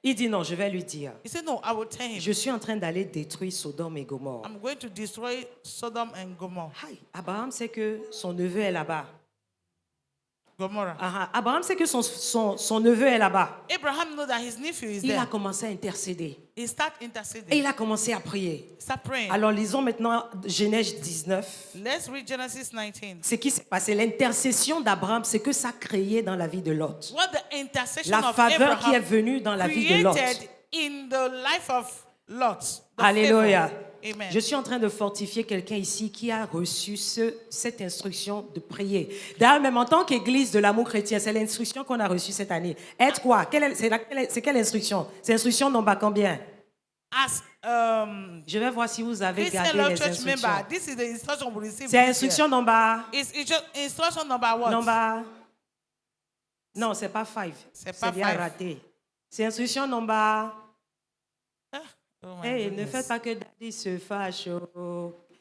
Il dit non, je vais lui dire. He said, no, I will tell him. Je suis en train d'aller détruire Sodome et Gomorrhe. I'm going to destroy Sodom and Gomorrah. Abraham sait que son neveu est là-bas. Gomorrah. Abraham sait que son neveu est là-bas. Abraham knows that his nephew is Il a there. commencé à intercéder. He start Et interceding. il a commencé à prier. Start praying. Alors lisons maintenant Genèse 19. Let's read Genesis 19. Ce qui s'est passé, l'intercession d'Abraham, c'est que ça créait dans la vie de Lot. What the intercession La of faveur qui est Abraham venue dans la vie de Lot. created in the life of Lot. The Alléluia. favor. Amen. Je suis en train de fortifier quelqu'un ici qui a reçu cette instruction de prier. D'ailleurs, même en tant qu'Église de l'amour chrétien, c'est l'instruction qu'on a reçue cette année. Être quoi? C'est quelle instruction? C'est instruction nombre combien? As Je vais voir si vous avez Christian gardé Love les Church instructions. member, this is the instruction we received. C'est this instruction year. nombre... It's instruction number what? Nombre... Non, c'est pas 5. C'est pas bien five. raté. C'est instruction nombre... Oh my Hey, ne goodness. faites pas que Daddy se fâche.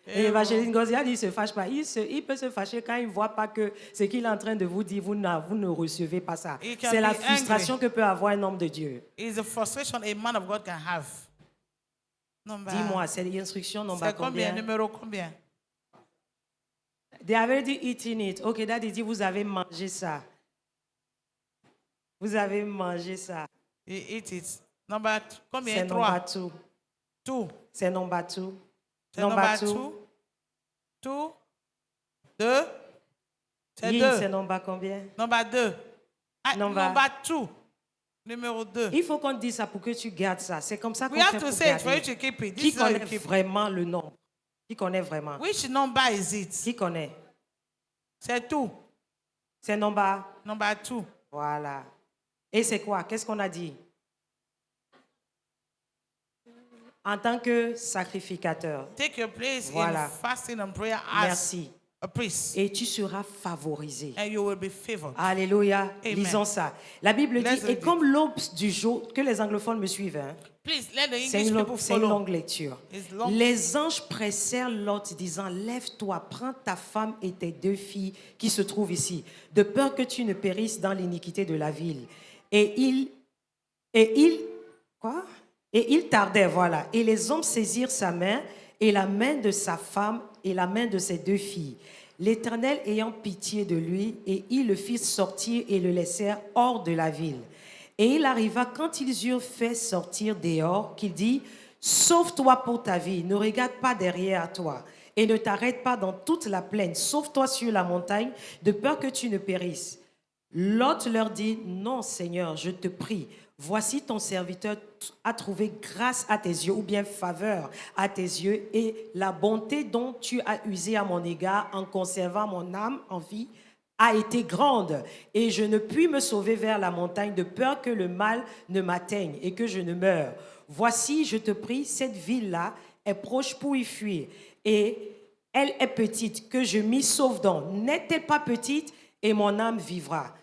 Eh Et l'évangéliste Gozia dit, il ne se fâche pas. Il peut se fâcher quand il ne voit pas que ce qu'il est en train de vous dire, vous ne recevez pas ça. He can C'est la be frustration que peut avoir un homme de Dieu. It's a frustration a man of God can have. Number. Dis-moi, c'est l'instruction nombre C'est combien? combien? Numéro combien? They already eaten it. Ok, Daddy dit, vous avez mangé ça. Vous avez mangé ça. You eat it. Number combien? C'est Trois. number 2. Two. C'est number 2. C'est number two. Two. Deux. C'est Yin, deux. c'est number combien? Number deux. Ah, Number- number two. Numéro deux. Il faut qu'on dise ça pour que tu gardes ça. C'est comme ça qu'on We have fait to pour say it for you garder. to keep it. Qui This is how you connaît keep it. vraiment le nombre? Qui connaît vraiment? Which number is it? Qui connaît? C'est two. C'est number. Number two. Voilà. Et c'est quoi? Qu'est-ce qu'on a dit? En tant que sacrificateur. Take your place Voilà. in fasting and prayer as Merci. a priest. Et tu seras favorisé. And you will be favored. Alléluia. Amen. Lisons ça. La Bible Let's dit, read et it. comme l'aube du jour, que les anglophones me suivent, hein? Please let the C'est English une, people c'est une follow. longue lecture. It's long. Les anges pressèrent Lot disant, lève-toi, prends ta femme et tes deux filles qui se trouvent ici, de peur que tu ne périsses dans l'iniquité de la ville. Et il tardait, voilà. Et les hommes saisirent sa main et la main de sa femme et la main de ses deux filles. L'Éternel ayant pitié de lui, et ils le firent sortir et le laissèrent hors de la ville. Et il arriva quand ils eurent fait sortir dehors, qu'il dit, sauve-toi pour ta vie, ne regarde pas derrière toi, et ne t'arrête pas dans toute la plaine, sauve-toi sur la montagne, de peur que tu ne périsses. Lot leur dit, non Seigneur, je te prie, voici ton serviteur a trouvé grâce à tes yeux, ou bien faveur à tes yeux, et la bonté dont tu as usé à mon égard en conservant mon âme en vie a été grande, et je ne puis me sauver vers la montagne de peur que le mal ne m'atteigne et que je ne meure. Voici, je te prie, cette ville-là est proche pour y fuir, et elle est petite, que je m'y sauve donc. N'est-elle pas petite, et mon âme vivra.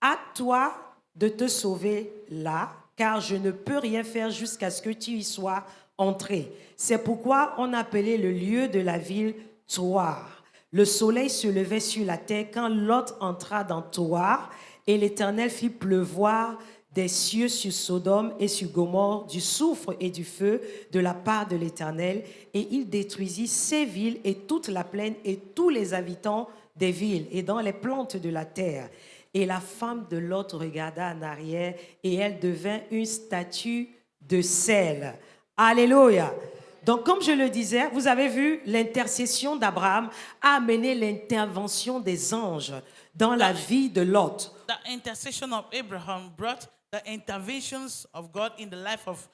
À toi de te sauver là, car je ne peux rien faire jusqu'à ce que tu y sois entré. C'est pourquoi on appelait le lieu de la ville Tsoar. Le soleil se levait sur la terre quand Lot entra dans Tsoar, et l'Éternel fit pleuvoir des cieux sur Sodome et sur Gomorrhe du soufre et du feu de la part de l'Éternel, et il détruisit ces villes et toute la plaine et tous les habitants des villes et dans les plantes de la terre. Et la femme de Lot regarda en arrière, et elle devint une statue de sel. Alléluia. Donc, comme je le disais, vous avez vu, l'intercession d'Abraham a amené l'intervention des anges dans la vie de Lot. The intercession of Abraham brought the interventions of God in the life of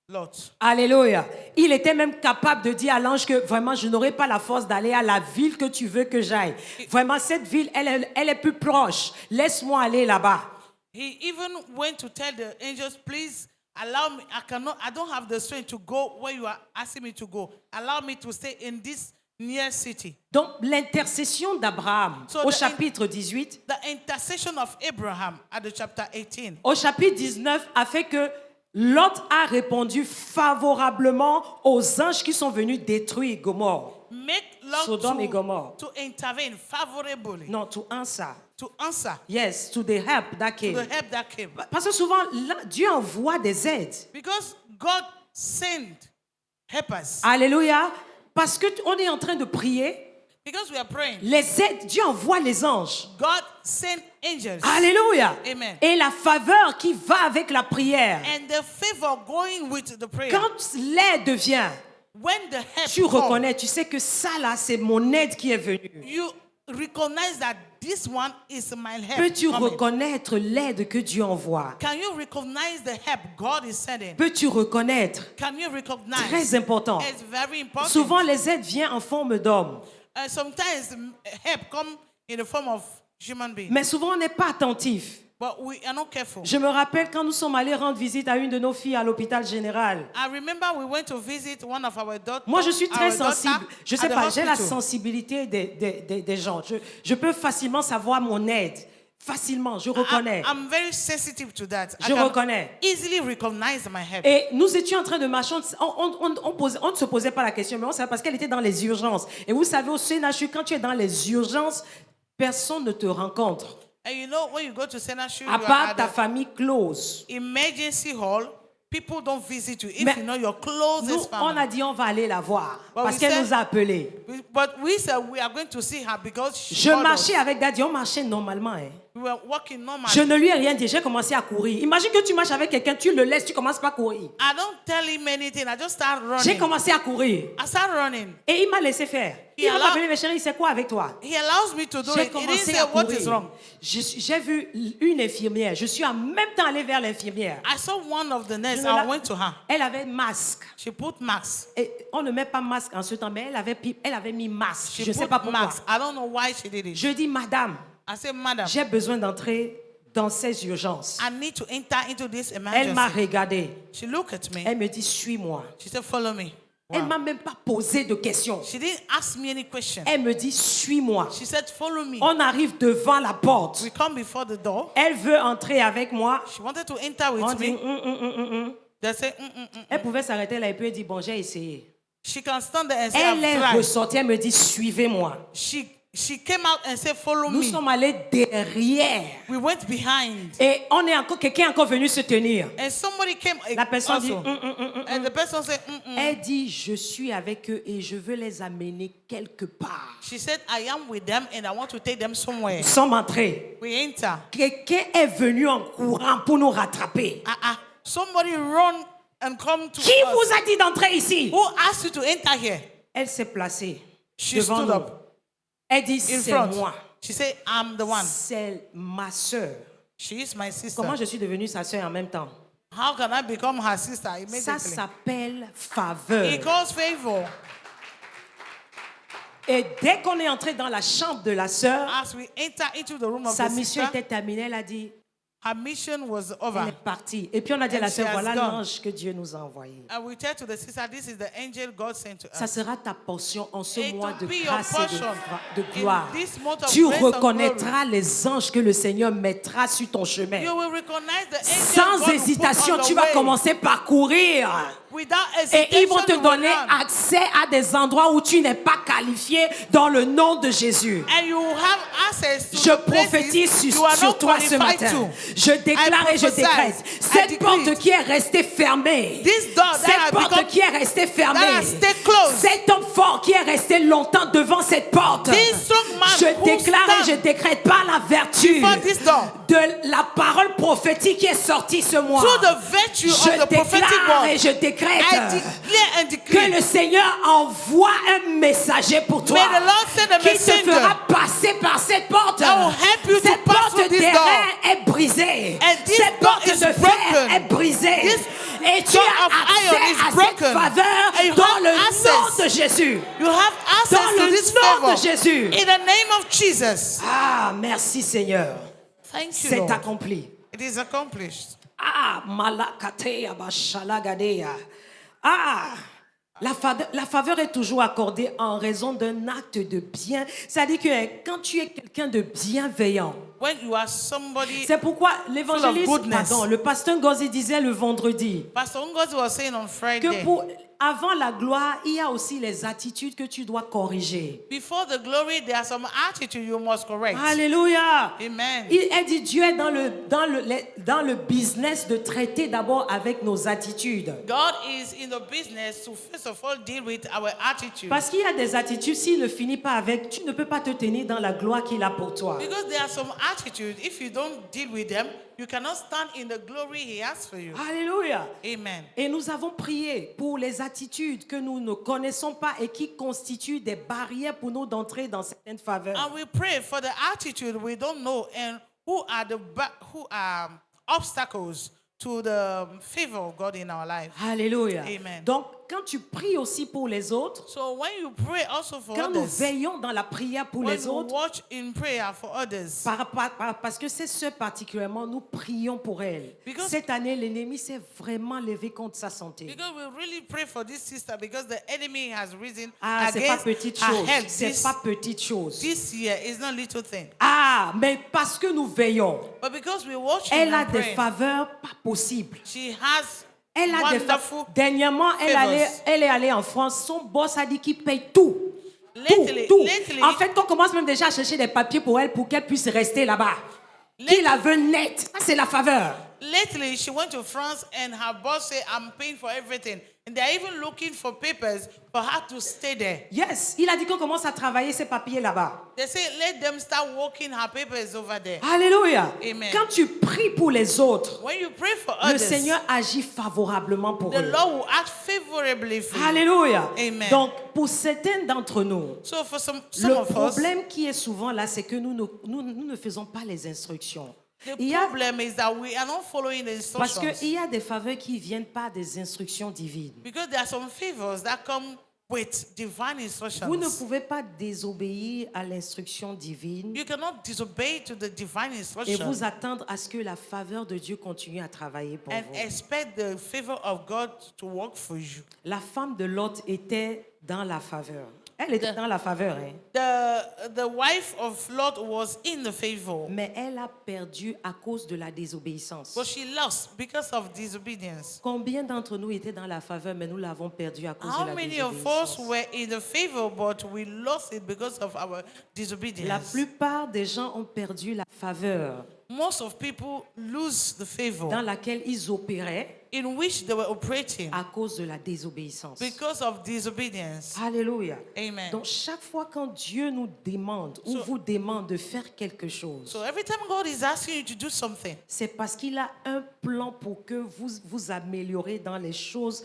Lot. Alléluia. Il était même capable de dire à l'ange que vraiment, je n'aurai pas la force d'aller à la ville que tu veux que j'aille. Vraiment, cette ville, elle est plus proche. Laisse-moi aller là-bas. He even went to tell the angels, please allow me, I don't have the strength to go where you are asking me to go. Allow me to stay in this near city. Donc, l'intercession d'Abraham So au the chapitre 18, The intercession of Abraham at the chapter 18. au chapitre 19, a fait que Lot a répondu favorablement aux anges qui sont venus détruire Gomorrhe. Make Lot Sodome et Gomorrhe. to intervene favorably, Non, to answer. to answer Yes, to the help that to came. the help that came. Parce que souvent, là, Dieu envoie des aides. Because God sent helpers. Alléluia. Parce qu'on est en train de prier. Because we are praying. Les aides, Dieu envoie les anges. God sent angels. Alléluia. Amen. Et la faveur qui va avec la prière. And the favor going with the prayer. Quand l'aide vient, When the help tu comes, reconnais, tu sais que ça là, c'est mon aide qui est venue. you recognize that this one is my help. Peux-tu coming. reconnaître l'aide que Dieu envoie? Can you recognize the help God is sending? Peux-tu reconnaître? Can you recognize? Très important. It's very important. Souvent, les aides viennent en forme d'homme. Sometimes help come in the form of human being. Mais souvent, on n'est pas attentif. But we are not careful. Je me rappelle quand nous sommes allés rendre visite à une de nos filles à l'hôpital général. I remember we went to visit one of our daughters. Moi, je suis très our daughter sensible. Je at sais the pas, j'ai la hospital. sensibilité des gens. Je peux facilement savoir mon aide. Facilement, je reconnais. I'm very sensitive to that. I Je can reconnais. easily recognize my help. Et nous étions en train de marcher, on ne se posait pas la question, mais on savait parce qu'elle était dans les urgences. Et vous savez, au CNHU, quand tu es dans les urgences, personne ne te rencontre. And you know, when you go to Senachur, À you are part at ta the famille close. emergency hall, people don't visit you if Mais you know your Nous, closest on family. a dit, on va aller la voir. But Parce we qu'elle said- nous a appelés. But we said we are going to see her because she Je called marchais us. avec Daddy, on marchait normalement. Hein. We were walking normally. Je ne lui ai rien dit, j'ai commencé à courir. Imagine que tu marches avec quelqu'un, tu le laisses, tu commences pas à courir. I don't tell him anything. I just start J'ai running. commencé à courir. I start running. Et il m'a laissé faire. Il m'a allow- appelé, mais chérie, c'est quoi avec toi? He allows me to do J'ai it. He didn't commencé say à what is courir. wrong. J'ai vu une infirmière. Je suis en même temps allée vers l'infirmière. I saw one of the nurses. Je ne la- I went to her. Elle avait masque. She put mask. Et on ne met pas masque en ce temps, mais elle avait mis masque. She Je ne sais put pas pourquoi. mask. I don't know why she did it. Je dis, madame, I said, madam, j'ai besoin d'entrer dans ces urgences. I need to enter into this Elle m'a emergency. regardé. She looked at me. Elle me dit, suis-moi. She said, follow me. Elle Wow. m'a même pas posé de questions. She didn't ask me any question. Elle me dit, suis-moi. She said, follow me. On arrive devant la porte. We come before the door. Elle veut entrer avec moi. She wanted to enter with On dit, me. They said, Elle pouvait s'arrêter là et puis elle dit, bon, j'ai essayé. She can stand there and say, Elle est I've tried. ressortie, elle me dit, suivez-moi. She came out and said, follow Nous me. sommes allés derrière. We went behind. Et quelqu'un est encore venu se tenir. And somebody came La personne dit, also. And the person said, Elle dit, je suis avec eux et je veux les amener quelque part. She said, I am with them and I want to take them somewhere. Nous sommes entrés. We enter. Quelqu'un est venu en courant pour nous rattraper. Somebody run and come to Qui us. vous a dit d'entrer ici? Who asked you to enter here? Elle s'est placée She devant stood nous. up Elle dit, in c'est front. moi. She said, I'm the one. C'est ma sœur. She is my sister. Comment je suis devenue sa sœur en même temps? How can I become her sister Ça immediately? s'appelle faveur. It calls favor. Et dès qu'on est entré dans la chambre de la sœur, As we enter into the room of sa the mission sister, était terminée. Elle a dit, her mission was elle over. est partie. Et puis on a dit à la And she sœur, has voilà gone. l'ange que Dieu nous a envoyé. And we tell to the sister, this is the angel God sent to Ça us. sera ta portion en ce It mois will de be your grâce et portion de in gloire. this month of Tu grace and reconnaîtras les anges que le Seigneur mettra sur ton chemin. You will recognize the angel Sans God will hésitation, put on tu the vas way. commencer par courir. Without Et ils vont hesitation, te you will donner run. accès à des endroits où tu n'es pas qualifié dans le nom de Jésus. And you will have access to Je the places prophétise you are sur not toi ce qualified matin. to. Je déclare et je prophesy, décrète. I Cette decree porte it. qui est restée fermée. This door that Cette has porte become- qui est restée fermée. that has stayed closed. Cet homme fort qui est resté longtemps devant cette porte. This strong man Je who déclare et stand je décrète par la vertu before this door. de la parole prophétique qui est sortie ce mois. Through the virtue Je of the prophetic déclare word, et je décrète I declare and decree que le Seigneur envoie un messager pour toi May the Lord send a qui te messenger fera passer par cette porte. that will help you to Cette pass porte through this d'airain door. est brisée. And this Cette door porte is de fer broken. est brisée. This Et tu door as of iron accès is à cette broken. faveur And you dans have le nom access. de Jésus. You have Dans access to le this nom favor de Jésus. in the name of Jesus. Ah, merci Seigneur. Thank you, C'est Lord. accompli. It is accomplished. Ah, malakateya bashalagadeya. Ah, la faveur est toujours accordée en raison d'un acte de bien. C'est-à-dire que quand tu es quelqu'un de bienveillant, When you are somebody, c'est pourquoi l'évangéliste, goodness. le pasteur Ngozi disait le vendredi, Pastor Ngozi was saying on que Friday, avant la gloire, il y a aussi les attitudes que tu dois corriger. Before the glory, there are some attitude you must correct. Alléluia. Amen. Elle dit Dieu est dans le business de traiter d'abord avec nos attitudes. God is in the business to first of all deal with our attitude. Parce qu'il y a des attitudes, s'il ne finit pas avec, tu ne peux pas te tenir dans la gloire qu'il a pour toi. Because there are some attitudes, if you don't deal with them, you cannot stand in the glory He has for you. Alléluia. Amen. Et nous avons prié pour les attitudes que nous ne connaissons pas et qui constituent des barrières pour nous d'entrer dans certaines faveurs. And we pray for the attitude we don't know and who are obstacles to the favor of God in our life. Alléluia. Amen. Donc, quand tu pries aussi pour les autres, So when you pray also for quand nous others, veillons dans la prière pour when les you autres, watch in prayer for others, parce que ces sœurs particulièrement, nous prions pour elles. Because- Cette année, l'ennemi s'est vraiment levé contre sa santé. because we really pray for this sister because the enemy has risen Ah, c'est pas against petite her chose. health. C'est pas petite chose. This year is not little thing. Ah, mais parce que nous veillons, But because we watch elle a and des pray, faveurs pas possibles. she has Elle a des wonderful. Dernièrement, favors. elle est allée en France. Son boss a dit qu'il paye tout. Lately- Tout. lately- En fait, qu'on commence même déjà à chercher des papiers pour elle pour qu'elle puisse rester là-bas. Qu'il la veut nette. Ça, c'est la faveur. Lately, she went to France and her boss said, I'm paying for everything. And they're even looking for papers for her to stay there. Yes, il a dit qu'on commence à travailler ces papiers là-bas. They say, let them start working her papers over there. Alléluia. Amen. Quand tu pries pour les autres, When you pray for le others, Seigneur agit favorablement pour the eux. Lord will act favorably for you. Alléluia. Amen. Donc, pour certains d'entre nous, So for some le of us, problème qui est souvent là, c'est que nous ne faisons pas les instructions. the Il y a- problem is that we are not following the Parce instructions. qu'il y a des faveurs qui ne viennent pas des instructions divines. Because there are some favors that come with divine instructions. Vous ne pouvez pas désobéir à l'instruction divine You cannot disobey to the divine et instruction vous attendre à ce que la faveur de Dieu continue à travailler pour and vous. expect the favor of God to work for you. La femme de Lot était dans la faveur. Elle était dans la faveur, hein. The wife of Lot was in the favor, Mais elle a perdu à cause de la désobéissance. but she lost because of disobedience. Combien d'entre nous étaient dans la faveur, mais nous l'avons perdu à cause de How la many of désobéissance? us were in the favor, but we lost it because of our La disobedience? plupart des gens ont perdu la faveur Most of people lose the dans favor laquelle ils opéraient in which they were operating à cause de la désobéissance. because of disobedience. Alléluia. Amen. Donc chaque fois quand Dieu nous demande ou vous demande de faire quelque chose, So every time God is asking you to do something, c'est parce qu'il a un plan pour que vous vous améliorez dans les choses,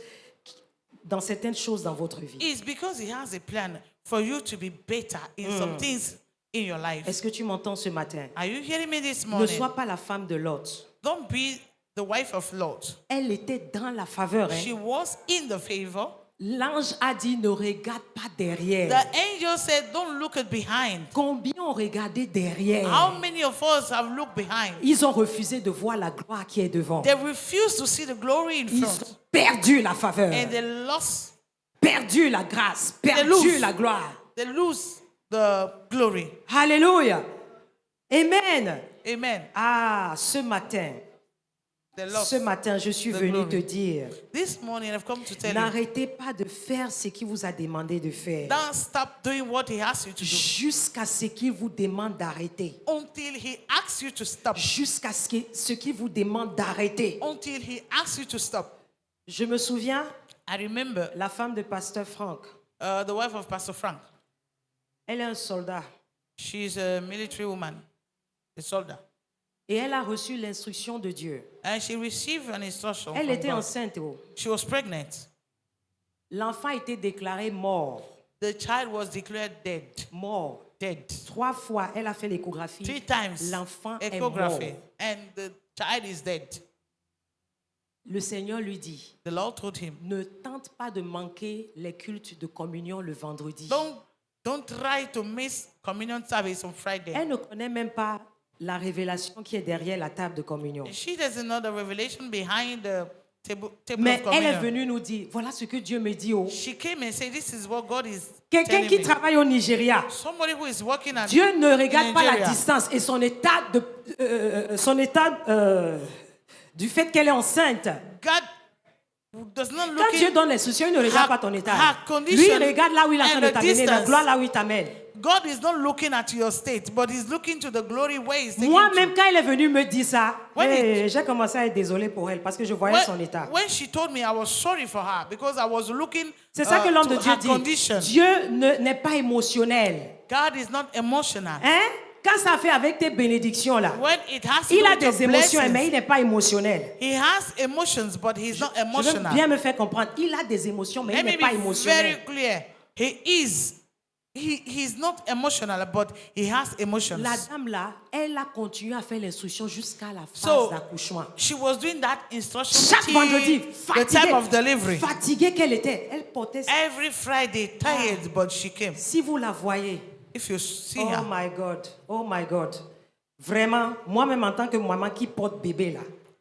dans certaines choses dans votre vie. it's because He has a plan for you to be better in some things in your life. Est-ce que tu m'entends ce matin? Are you hearing me this Ne morning? sois pas la femme de Lot. Don't be the wife of Lot. Elle était dans la faveur. She Hein? was in the favor. L'ange a dit ne regarde pas derrière. The angel said, don't look at behind. Combien ont regardé derrière? How many of us have looked behind? Ils ont refusé de voir la gloire qui est devant. They refused to see the glory in Ils front. ont perdu la faveur, And they lost, perdu la grâce, perdu lose. la gloire. they lose the glory. Alléluia. Amen. Amen. Ah, ce matin, They lost. je suis the venu glory. te dire, This morning I've come to tell you, n'arrêtez pas de faire ce qu'il vous a demandé de faire don't stop doing what He asked you to do jusqu'à ce qu'il vous demande d'arrêter. until He asks you to stop. Jusqu'à ce qu'il vous demande d'arrêter. Until He asks you to stop. Je me souviens, I remember la femme de pasteur Franck, the wife of Pastor Frank. elle est un soldat She's a military woman, a soldier. et elle a reçu l'instruction de Dieu. And she received an instruction Elle from était God. enceinte. Oh. She was pregnant. L'enfant a été déclaré mort. The child was declared dead. Mort. Dead. 3 fois, elle a fait l'échographie. 3 times. L'enfant est Echography. mort. And the child is dead. Le Seigneur lui dit, The Lord told him, ne tente pas de manquer les cultes de communion le vendredi. don't try to miss communion service on Friday. Elle ne connaît même pas la révélation qui est derrière la table de communion. She doesn't know the revelation behind the table Mais of elle est communion. venue nous dire, voilà ce que Dieu me dit. Oh. She came and said, this is what God is Quelqu'un telling qui me. travaille au Nigeria, Somebody who is working at Dieu ne regarde pas la Nigeria. distance et son état, du fait qu'elle est enceinte. God does not Quand look Dieu donne l'instruction, il ne regarde her- pas ton état. her condition Lui, il regarde là où il est en train and de the t'amener, la distance. gloire là où il t'amène. God is not looking at your state, but He's looking to the glory where He's taking Moi-même, you. quand elle est venue me dire ça, When j'ai commencé à être désolé pour elle parce que je voyais son état. When she told me, I was sorry for her because I was looking C'est ça que l'homme to de Dieu her dit. condition. Dieu n'est pas émotionnel. God is not emotional. Hein? Quand ça fait avec tes bénédictions là, When it has to il do a with your des émotions, mais blessings, il n'est pas émotionnel. He has emotions, but He's not Je veux emotional. bien me faire comprendre. Il a des émotions, mais Let il me n'est pas be émotionnel. very clear. He's not emotional, but He has emotions. La dame là, elle a continué à faire l'instruction jusqu'à la phase So, d'accouchement. she was doing that instruction Chaque till vendredi, the time of delivery. fatiguée qu'elle était, elle portait ça. Every Friday, tired, but she came. Si vous la voyez, If you see oh her, my God, oh my God. Vraiment, moi-même en tant que maman qui porte bébé là,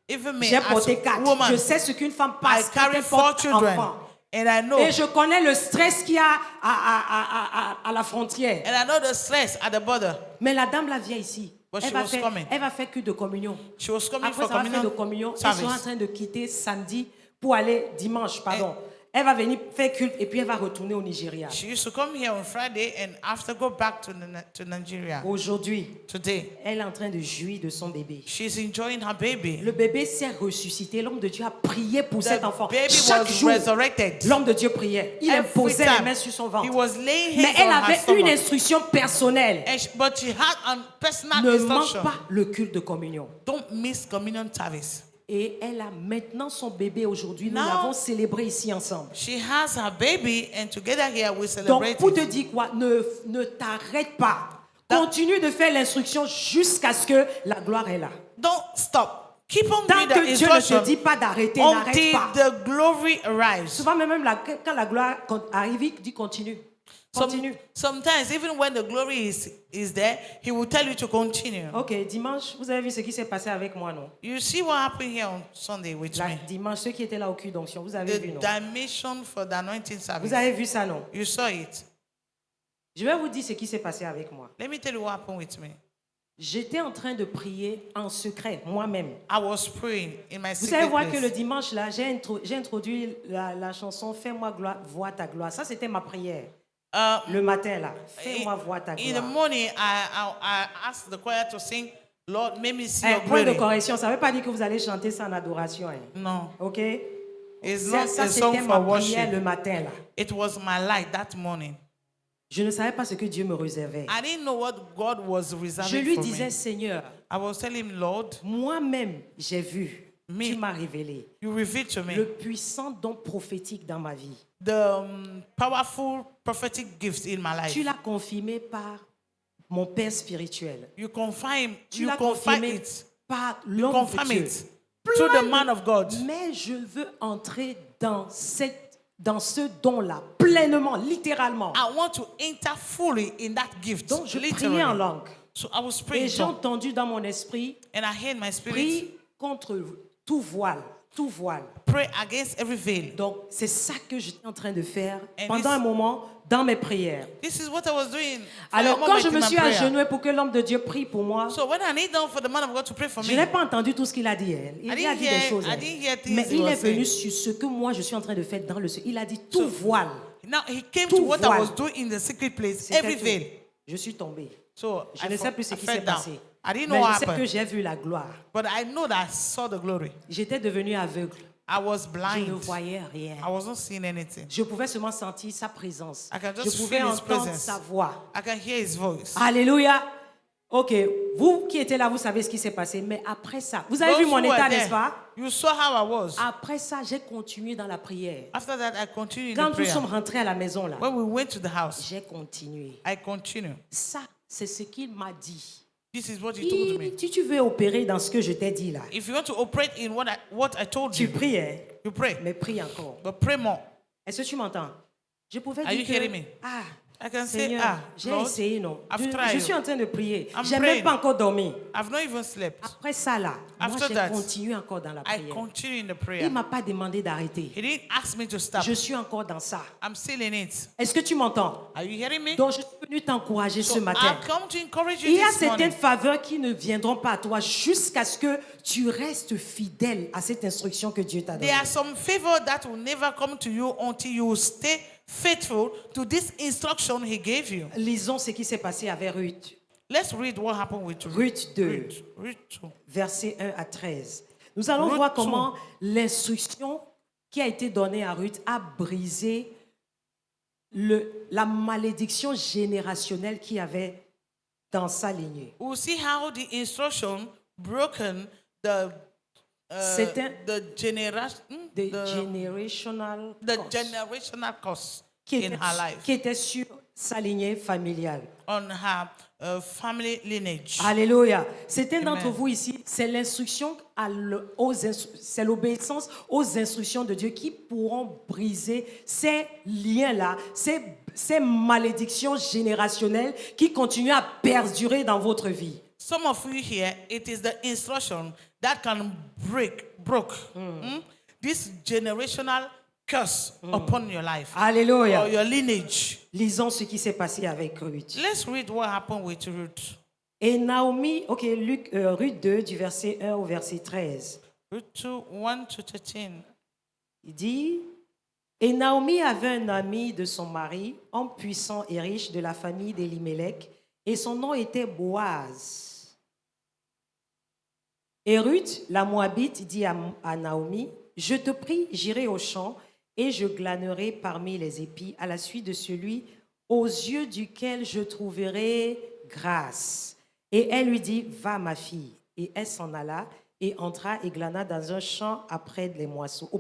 even me j'ai as porté a 4. woman, Je sais ce qu'une femme I passe quand carry elle 4 porte children, enfant. and I know, Et je connais le stress qu'il y a à la frontière. and I know the stress at the border. Mais la dame là vient ici. But Elle she va, was faire, coming. elle va faire que de communion. She was coming Après for ça va faire de communion. Elle sera en service. train de quitter samedi pour aller dimanche, pardon. Elle va venir faire culte et puis elle va retourner au Nigeria. She used to come here on Friday and after go back to Nigeria. Aujourd'hui, Today, elle est en train de jouir de son bébé. she's enjoying her baby. Le bébé s'est ressuscité. L'homme de Dieu a prié pour cet enfant. Baby Chaque was jour, resurrected. l'homme de Dieu priait. Il Every imposait les time, mains sur son he ventre. was laying Mais hands elle on her avait une stomach. instruction personnelle. But she had a personal Ne instruction. manque pas le culte de communion. Don't miss communion service. Et elle a maintenant son bébé aujourd'hui. Nous Now- l'avons célébré ici ensemble. She has her baby, and together here we Donc, celebrate pour te it. dire quoi, ne t'arrête pas. Continue de faire l'instruction jusqu'à ce que la gloire est là. Don't stop. Keep on Tant doing the que Dieu ne instruction te dit pas d'arrêter, n'arrête until pas. the glory arrives. Souvent, même quand la gloire arrive, il dit continue. Continue. Sometimes, even when the glory is there, He will tell you to continue. Ok, dimanche, vous avez vu ce qui s'est passé avec moi, non? You see what happened here on Sunday with Là, me? dimanche, ceux qui étaient là au cul d'onction, vous avez vu, The non? dimension for the anointing service. Vous avez vu ça, non? You saw it. Je vais vous dire ce qui s'est passé avec moi. Let me tell you what happened with me. J'étais en train de prier en secret, moi-même. I was praying in my Vous secret savez voir que le place. dimanche, là, j'ai introduit la chanson « Fais-moi gloire, vois ta gloire ». Ça, c'était ma prière. Le matin, là. « Fais-moi voir ta In the gloire morning, I asked the choir to sing, Lord, make me see your Point de glory. correction, ça ne veut pas dire que vous allez chanter ça en adoration. Hein. No, OK? it's Ça, not a c'était song ma for prière worship. le matin, là. It was my light that morning. Je ne savais pas ce que Dieu me réservait. I didn't know what God was Je reserving lui for disais, me. Seigneur, I was telling him, Lord, moi-même, j'ai vu, Me. tu m'as révélé you revealed to me le puissant don prophétique dans ma vie. the powerful prophetic gifts in my life. Tu l'as confirmé par mon Père spirituel. You confirm, Tu you l'as confirm confirmé it, par l'homme de confirm Dieu. it through the man of God. Mais je veux entrer dans ce don-là, pleinement, littéralement. I want to enter fully in that gift. Donc, je literally. priais en langue. So I was Et praying, j'ai entendu dans mon esprit, and I heard my spirit prie contre tout voile, tout voile. pray against every veil. Donc, c'est ça que j'étais en train de faire And pendant un moment dans mes prières. This is what I was doing. for Alors, a quand moment je in me my suis prayer. agenouillée pour que l'homme de Dieu prie pour moi, So when I kneel down for the man of God to pray for je me, n'ai pas entendu tout ce qu'il a dit. Hein. Il I a didn't dit hear- des choses. I hein. didn't hear things Mais he il was est venu saying. sur ce que moi je suis en train de faire dans le secret. Il a dit tout voile. now he came Tout to what voile. I was doing in the secret place, C'était every tout. veil. Je suis tombée. So Je ne sais plus ce I qui fell s'est down. passé. I didn't know Mais what je sais que happened, j'ai vu la gloire. but I know that I saw the glory. J'étais devenue aveugle. I was Je ne blind. voyais rien. I was not seeing anything. Je pouvais seulement sentir sa présence. I can Je just pouvais feel his entendre presence. sa voix. I can hear his voice. Alléluia. Ok, vous qui étiez là, vous savez ce qui s'est passé. Mais après ça, vous avez Those vu mon who were état, there, n'est-ce pas? you saw how I was. Après ça, j'ai continué dans la prière. After that, I continued in Quand the nous prayer. sommes rentrés à la maison, là, When we went to the house, j'ai continué. I continued. Ça, c'est ce qu'il m'a dit. This is what he told me. Si tu veux opérer dans ce que je t'ai dit là, If you want to operate in what I told tu you, pries, hein, you pray. mais prie encore. But pray more. Est-ce que tu m'entends? Je pouvais Are you dire hearing que, me? I can say, Seigneur, j'ai Lord, essayé, non. I've tried. Je suis en train de prier. I'm J'ai même praying. pas encore dormi. I've not even slept. Après ça, là, moi, After j'ai that, continué encore dans la I prière. continue in the Il prayer. ne m'a pas demandé d'arrêter. He didn't ask me to stop. Je suis encore dans ça. I'm still in it. Est-ce que tu m'entends? Are you hearing me? Donc, je suis venu t'encourager ce So matin. I've come to encourage you Il y a this morning. certaines faveurs qui ne viendront pas à toi jusqu'à ce que tu restes fidèle à cette instruction que Dieu t'a donnée. There are some favor that will never come to you until you stay faithful to this instruction he gave you. Lisons ce qui s'est passé avec Ruth. Let's read what happened with Ruth 2, Ruth 2. versets 1 à 13. Nous allons Ruth voir 2. comment l'instruction qui a été donnée à Ruth a brisé la malédiction générationnelle qu'il y avait dans sa lignée. We'll see how the instruction broken the C'est un generation generational curse generational curse qui in her life était sur sa lignée familiale. on her family lineage. Alléluia. Certains Amen. d'entre vous ici, c'est l'instruction, c'est l'obéissance aux instructions de Dieu qui pourront briser ces liens-là, ces malédictions générationnelles qui continuent à perdurer dans votre vie. Some of you here, it is the instruction that can broke this generational curse upon your life or Alléluia. your lineage. Lisons ce qui s'est passé avec Ruth. Let's read what happened with Ruth. Et Naomi, Ruth 2, du verset 1 au verset 13. Ruth 2, 1 to 13. Il dit, et Naomi avait un ami de son mari, homme puissant et riche de la famille d'Elimelech, et son nom était Boaz. Et Ruth, la Moabite, dit à Naomi, je te prie, j'irai au champ et je glanerai parmi les épis à la suite de celui aux yeux duquel je trouverai grâce. Et elle lui dit, va ma fille. Et elle s'en alla et entra et glana dans un champ après les moissonneurs.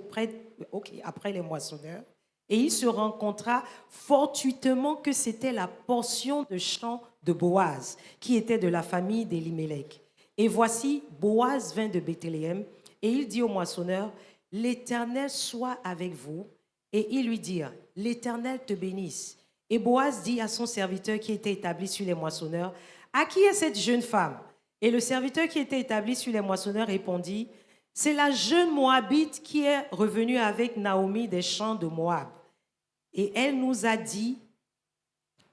Et il se rencontra fortuitement que c'était la portion de champ de Boaz, qui était de la famille d'Elimelech. Et voici, Boaz vint de Bethléem, et il dit au moissonneur, l'Éternel soit avec vous. Et ils lui dirent, l'Éternel te bénisse. Et Boaz dit à son serviteur qui était établi sur les moissonneurs, à qui est cette jeune femme? Et le serviteur qui était établi sur les moissonneurs répondit, c'est la jeune Moabite qui est revenue avec Naomi des champs de Moab. Et elle nous a dit,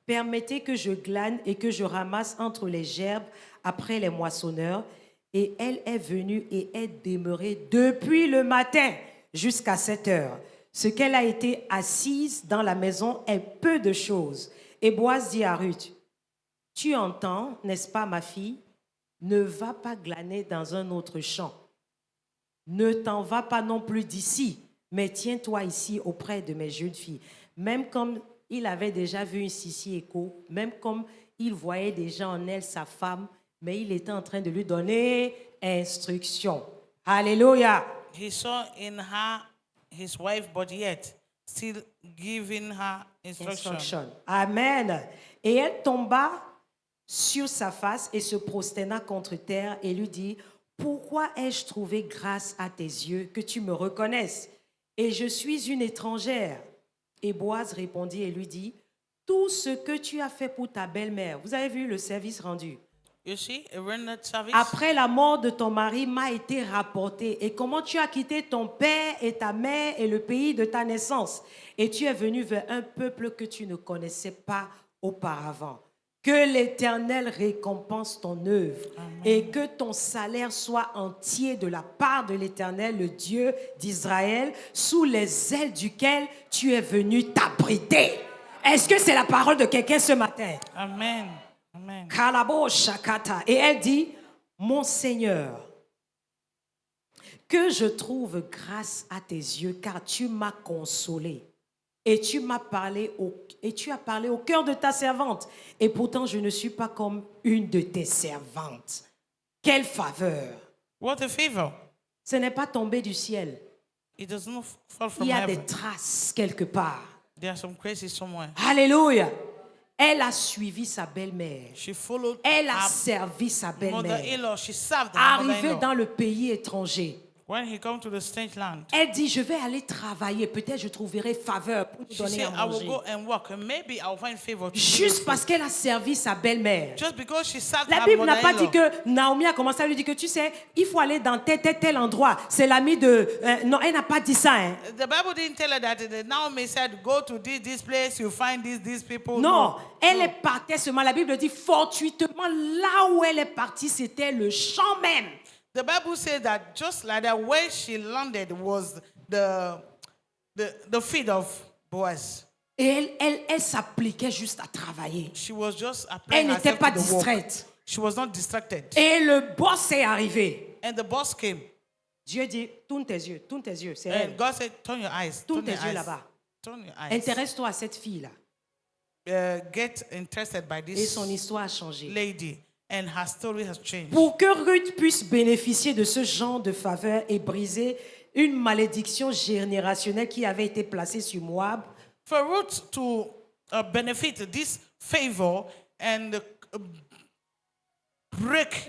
permettez que je glane et que je ramasse entre les gerbes après les moissonneurs. Et elle est venue et est demeurée depuis le matin jusqu'à 7 heures. Ce qu'elle a été assise dans la maison est peu de choses. Et Boaz dit à Ruth, tu entends, n'est-ce pas ma fille? Ne va pas glaner dans un autre champ. Ne t'en va pas non plus d'ici, mais tiens-toi ici auprès de mes jeunes filles. Même comme il avait déjà vu une Sissi Écho, même comme il voyait déjà en elle sa femme, mais il était en train de lui donner instruction. Alléluia. He saw in her his wife, but yet still giving her instruction. Amen. Et elle tomba sur sa face et se prosterna contre terre et lui dit, pourquoi ai-je trouvé grâce à tes yeux que tu me reconnaisses? Et je suis une étrangère. Et Boaz répondit et lui dit, tout ce que tu as fait pour ta belle-mère, vous avez vu le service rendu. You see, a rendered service. Après la mort de ton mari m'a été rapporté. Et comment tu as quitté ton père et ta mère et le pays de ta naissance. Et tu es venu vers un peuple que tu ne connaissais pas auparavant. Que l'Éternel récompense ton œuvre. Amen. Et que ton salaire soit entier de la part de l'Éternel, le Dieu d'Israël, sous les ailes duquel tu es venu t'abriter. Est-ce que c'est la parole de quelqu'un ce matin? Amen. Amen. Et elle dit, mon Seigneur, que je trouve grâce à tes yeux, car tu m'as consolé. Et tu as parlé au cœur de ta servante. Et pourtant, je ne suis pas comme une de tes servantes. Quelle faveur! What a favor! Ce n'est pas tombé du ciel. It does not fall from Il y a heaven. des traces quelque part. There are some traces somewhere. Alléluia! Elle a suivi sa belle-mère. She followed Elle a her servi sa belle-mère. mother-in-law. She served her Arrivée mother-in-law. dans le pays étranger. when he come to the strange land, Elle dit, je vais aller travailler. Peut-être je trouverai faveur pour te she donner said, à I will manger. go and work, and maybe I'll find favor. To do Juste this parce food." qu'elle a servi sa belle-mère. Just because she served La her Bible n'a pas dit mother-in-law. que Naomi a commencé à lui dire que tu sais, il faut aller dans tel endroit. C'est l'ami de... non, elle n'a pas dit ça. Hein. The Bible didn't tell her that. Naomi said, go to this place, you find these people. Non, elle est partie seulement. La Bible dit fortuitement, là où elle est partie, c'était le champ même. The Bible says that just like that, where she landed was the field of Boaz. Et elle s'appliquait juste à travailler. She was just Elle applying n'était herself pas to the work. distraite. She was not distracted. Et le boss est arrivé. And the boss came. Dieu dit, tourne tes yeux, c'est And elle. God said, turn your eyes. Tourne Turn tes your yeux eyes. là-bas. Turn your eyes. Intéresse-toi à cette fille-là. Get interested by Et this son histoire a changé. lady. And her story has changed. Pour que Ruth puisse bénéficier de ce genre de faveur et briser une malédiction générationnelle qui avait été placée sur Moab, For Ruth to benefit this favor and break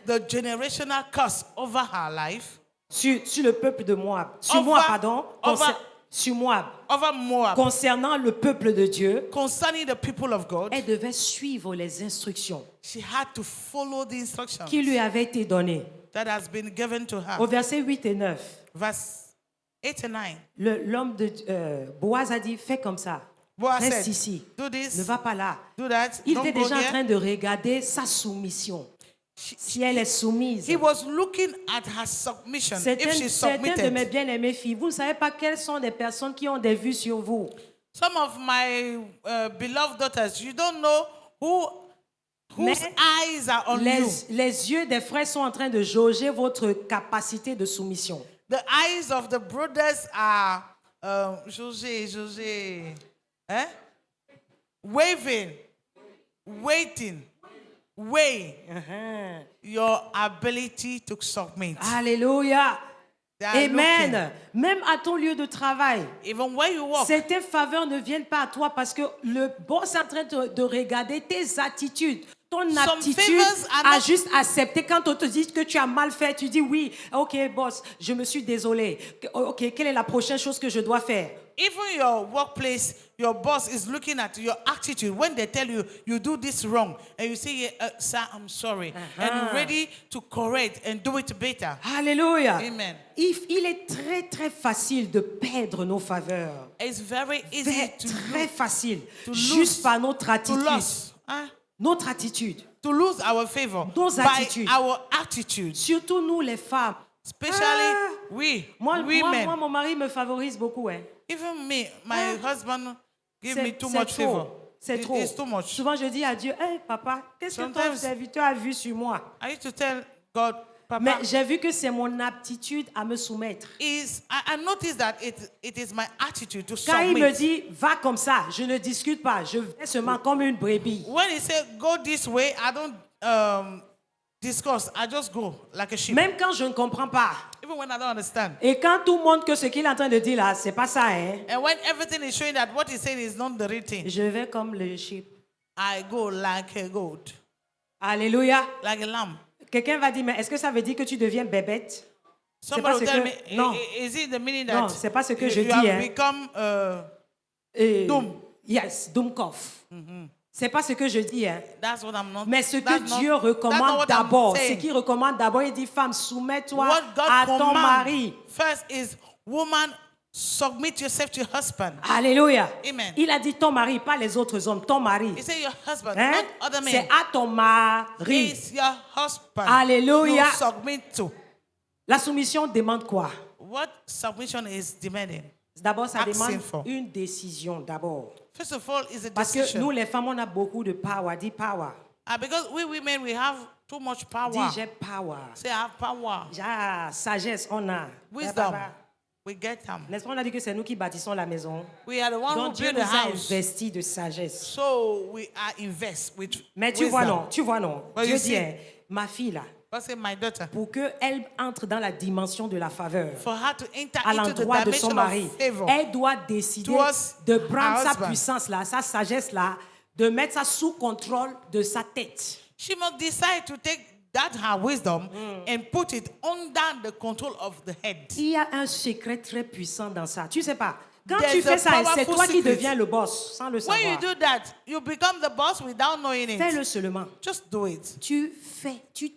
the generational curse over her life, sur le peuple de Moab, sur Moab, concernant le peuple de Dieu, concerning the people of God, elle devait suivre les instructions she had to follow the instructions qui lui avaient été données. that has been given to her. Au verset 8 et 9, Verse 8 and 9. l'homme de Boaz a dit, fais comme ça. Boaz Reste said, ici. do this, Ne va pas là. do that, Il don't était go déjà en here. train de regarder sa soumission. Si elle est soumise. He was looking at her submission. If she Certaines de mes submitted. bien-aimées filles, vous ne savez pas quelles sont des personnes qui ont des vues sur vous. Some of my beloved daughters, you don't know whose Mais eyes are on you. Les yeux des frères sont en train de jauger votre capacité de soumission. The eyes of the brothers are waving, waiting, weighing your ability to submit. Alléluia. They are Amen. looking. Même à ton lieu de travail, Even where you walk, certaines faveurs ne viennent pas à toi parce que le boss est en train de regarder tes attitudes. Ton aptitude favors are à not- juste accepter. Quand on te dit que tu as mal fait, tu dis oui, ok boss, je me suis désolé. Ok, quelle est la prochaine chose que je dois faire? even your workplace, your boss is looking at your attitude. When they tell you, you do this wrong, and you say, yeah, sir, I'm sorry, and ready to correct and do it better. Alléluia. Amen. Il est très très facile de perdre nos faveurs. It's very easy Très facile. to Juste lose- par notre to attitude. lose, Notre attitude. to lose our favor Nos by attitudes. our attitude, Surtout nous les femmes. especially Moi, women. mon mari me favorise beaucoup. Hein. Even me, my husband give me too C'est much favor. C'est trop. It's too much. Souvent, je dis à Dieu, hey, papa, qu'est-ce que ton Sometimes- serviteur a vu sur moi? I used to tell God, Papa, Mais j'ai vu que c'est mon aptitude à me soumettre. I noticed that it is my attitude to Quand il me submit. dit, va comme ça, je ne discute pas. Je vais seulement comme une brebis. When he said go this way, I don't discuss. I just go like a sheep. Même quand je ne comprends pas. Even when I don't understand. Et quand tout montre que ce qu'il est en train de dire là, c'est pas ça, hein. And when everything is showing that what he's saying is not the real thing, Je vais comme le sheep. I go like a goat, Alléluia. like a lamb. Quelqu'un va dire, mais est-ce que ça veut dire que tu deviens bébête? Somebody will ce tell que- me, non. is it the meaning that Non, c'est pas ce que je you dis, have hein. become Doom. Yes, Doomkopf. C'est pas ce que je dis, hein. that's what I'm not. Mais ce that's que not- Dieu that's not recommande what I'm d'abord, saying. ce qu'il recommande d'abord, il dit, femme, soumets-toi What God à ton commands mari. first is, woman, submit yourself to your husband. Alléluia. Amen. Il a dit ton mari, pas les autres hommes, ton mari. He said your husband, Hein? not other C'est men. à ton mari. It's your husband. Alléluia. You submit to. La soumission demande quoi? What submission is demanding? D'abord, ça Asking demande for. une décision, d'abord. First of all, is a Parce que decision. nous, les femmes, on a beaucoup de power. Dis power. Because we women, we have too much power. Dis, j'ai power. Say, I have power. J'ai sagesse, on a. Wisdom. We get them. N'est-ce pas, on a dit que c'est nous qui bâtissons la maison. We are the one who Donc Dieu build nous the a house. investi de sagesse. So we are invest with Mais tu vois non, tu vois non. But Dieu you dit, see- hein, ma fille là, But say, my daughter, pour qu'elle entre dans la dimension de la faveur, for her to enter à into the l'endroit de son dimension mari, of favor, elle doit décider towards de prendre her sa husband. puissance là, sa sagesse là, de mettre ça sous contrôle de sa tête. she must decide to take that her wisdom and put it under the control of the head. Il y a un secret très puissant dans ça. Tu sais pas. Quand There's tu fais a ça, c'est powerful toi qui secret. deviens le boss sans le When you savoir. do that, you become the boss without knowing it. Fais-le seulement. Just do it. Tu fais, tu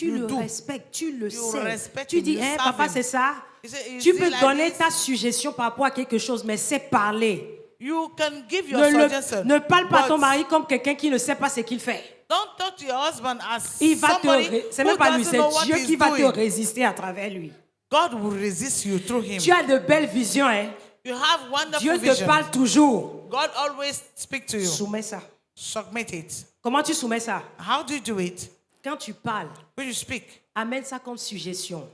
You le do. respectes, tu le You sais. respect Tu him, dis, you serve papa, him. c'est ça. You say, is Tu it peux like donner this? ta suggestion par rapport à quelque chose, mais c'est parler. You can give your Ne, suggestion. ne parle pas à ton but mari comme quelqu'un qui ne sait pas ce qu'il fait. Don't talk to your husband as Il va somebody c'est who même pas lui, doesn't c'est know what Dieu he's qui va te doing. résister à travers lui. God will resist you through him. Tu as de belles visions, hein. You have wonderful Dieu te vision. parle toujours. God always speaks to you. Soumets ça. Submit it. Comment tu soumets ça? How do you do it? Quand tu parles, When you speak, amène ça comme suggestion.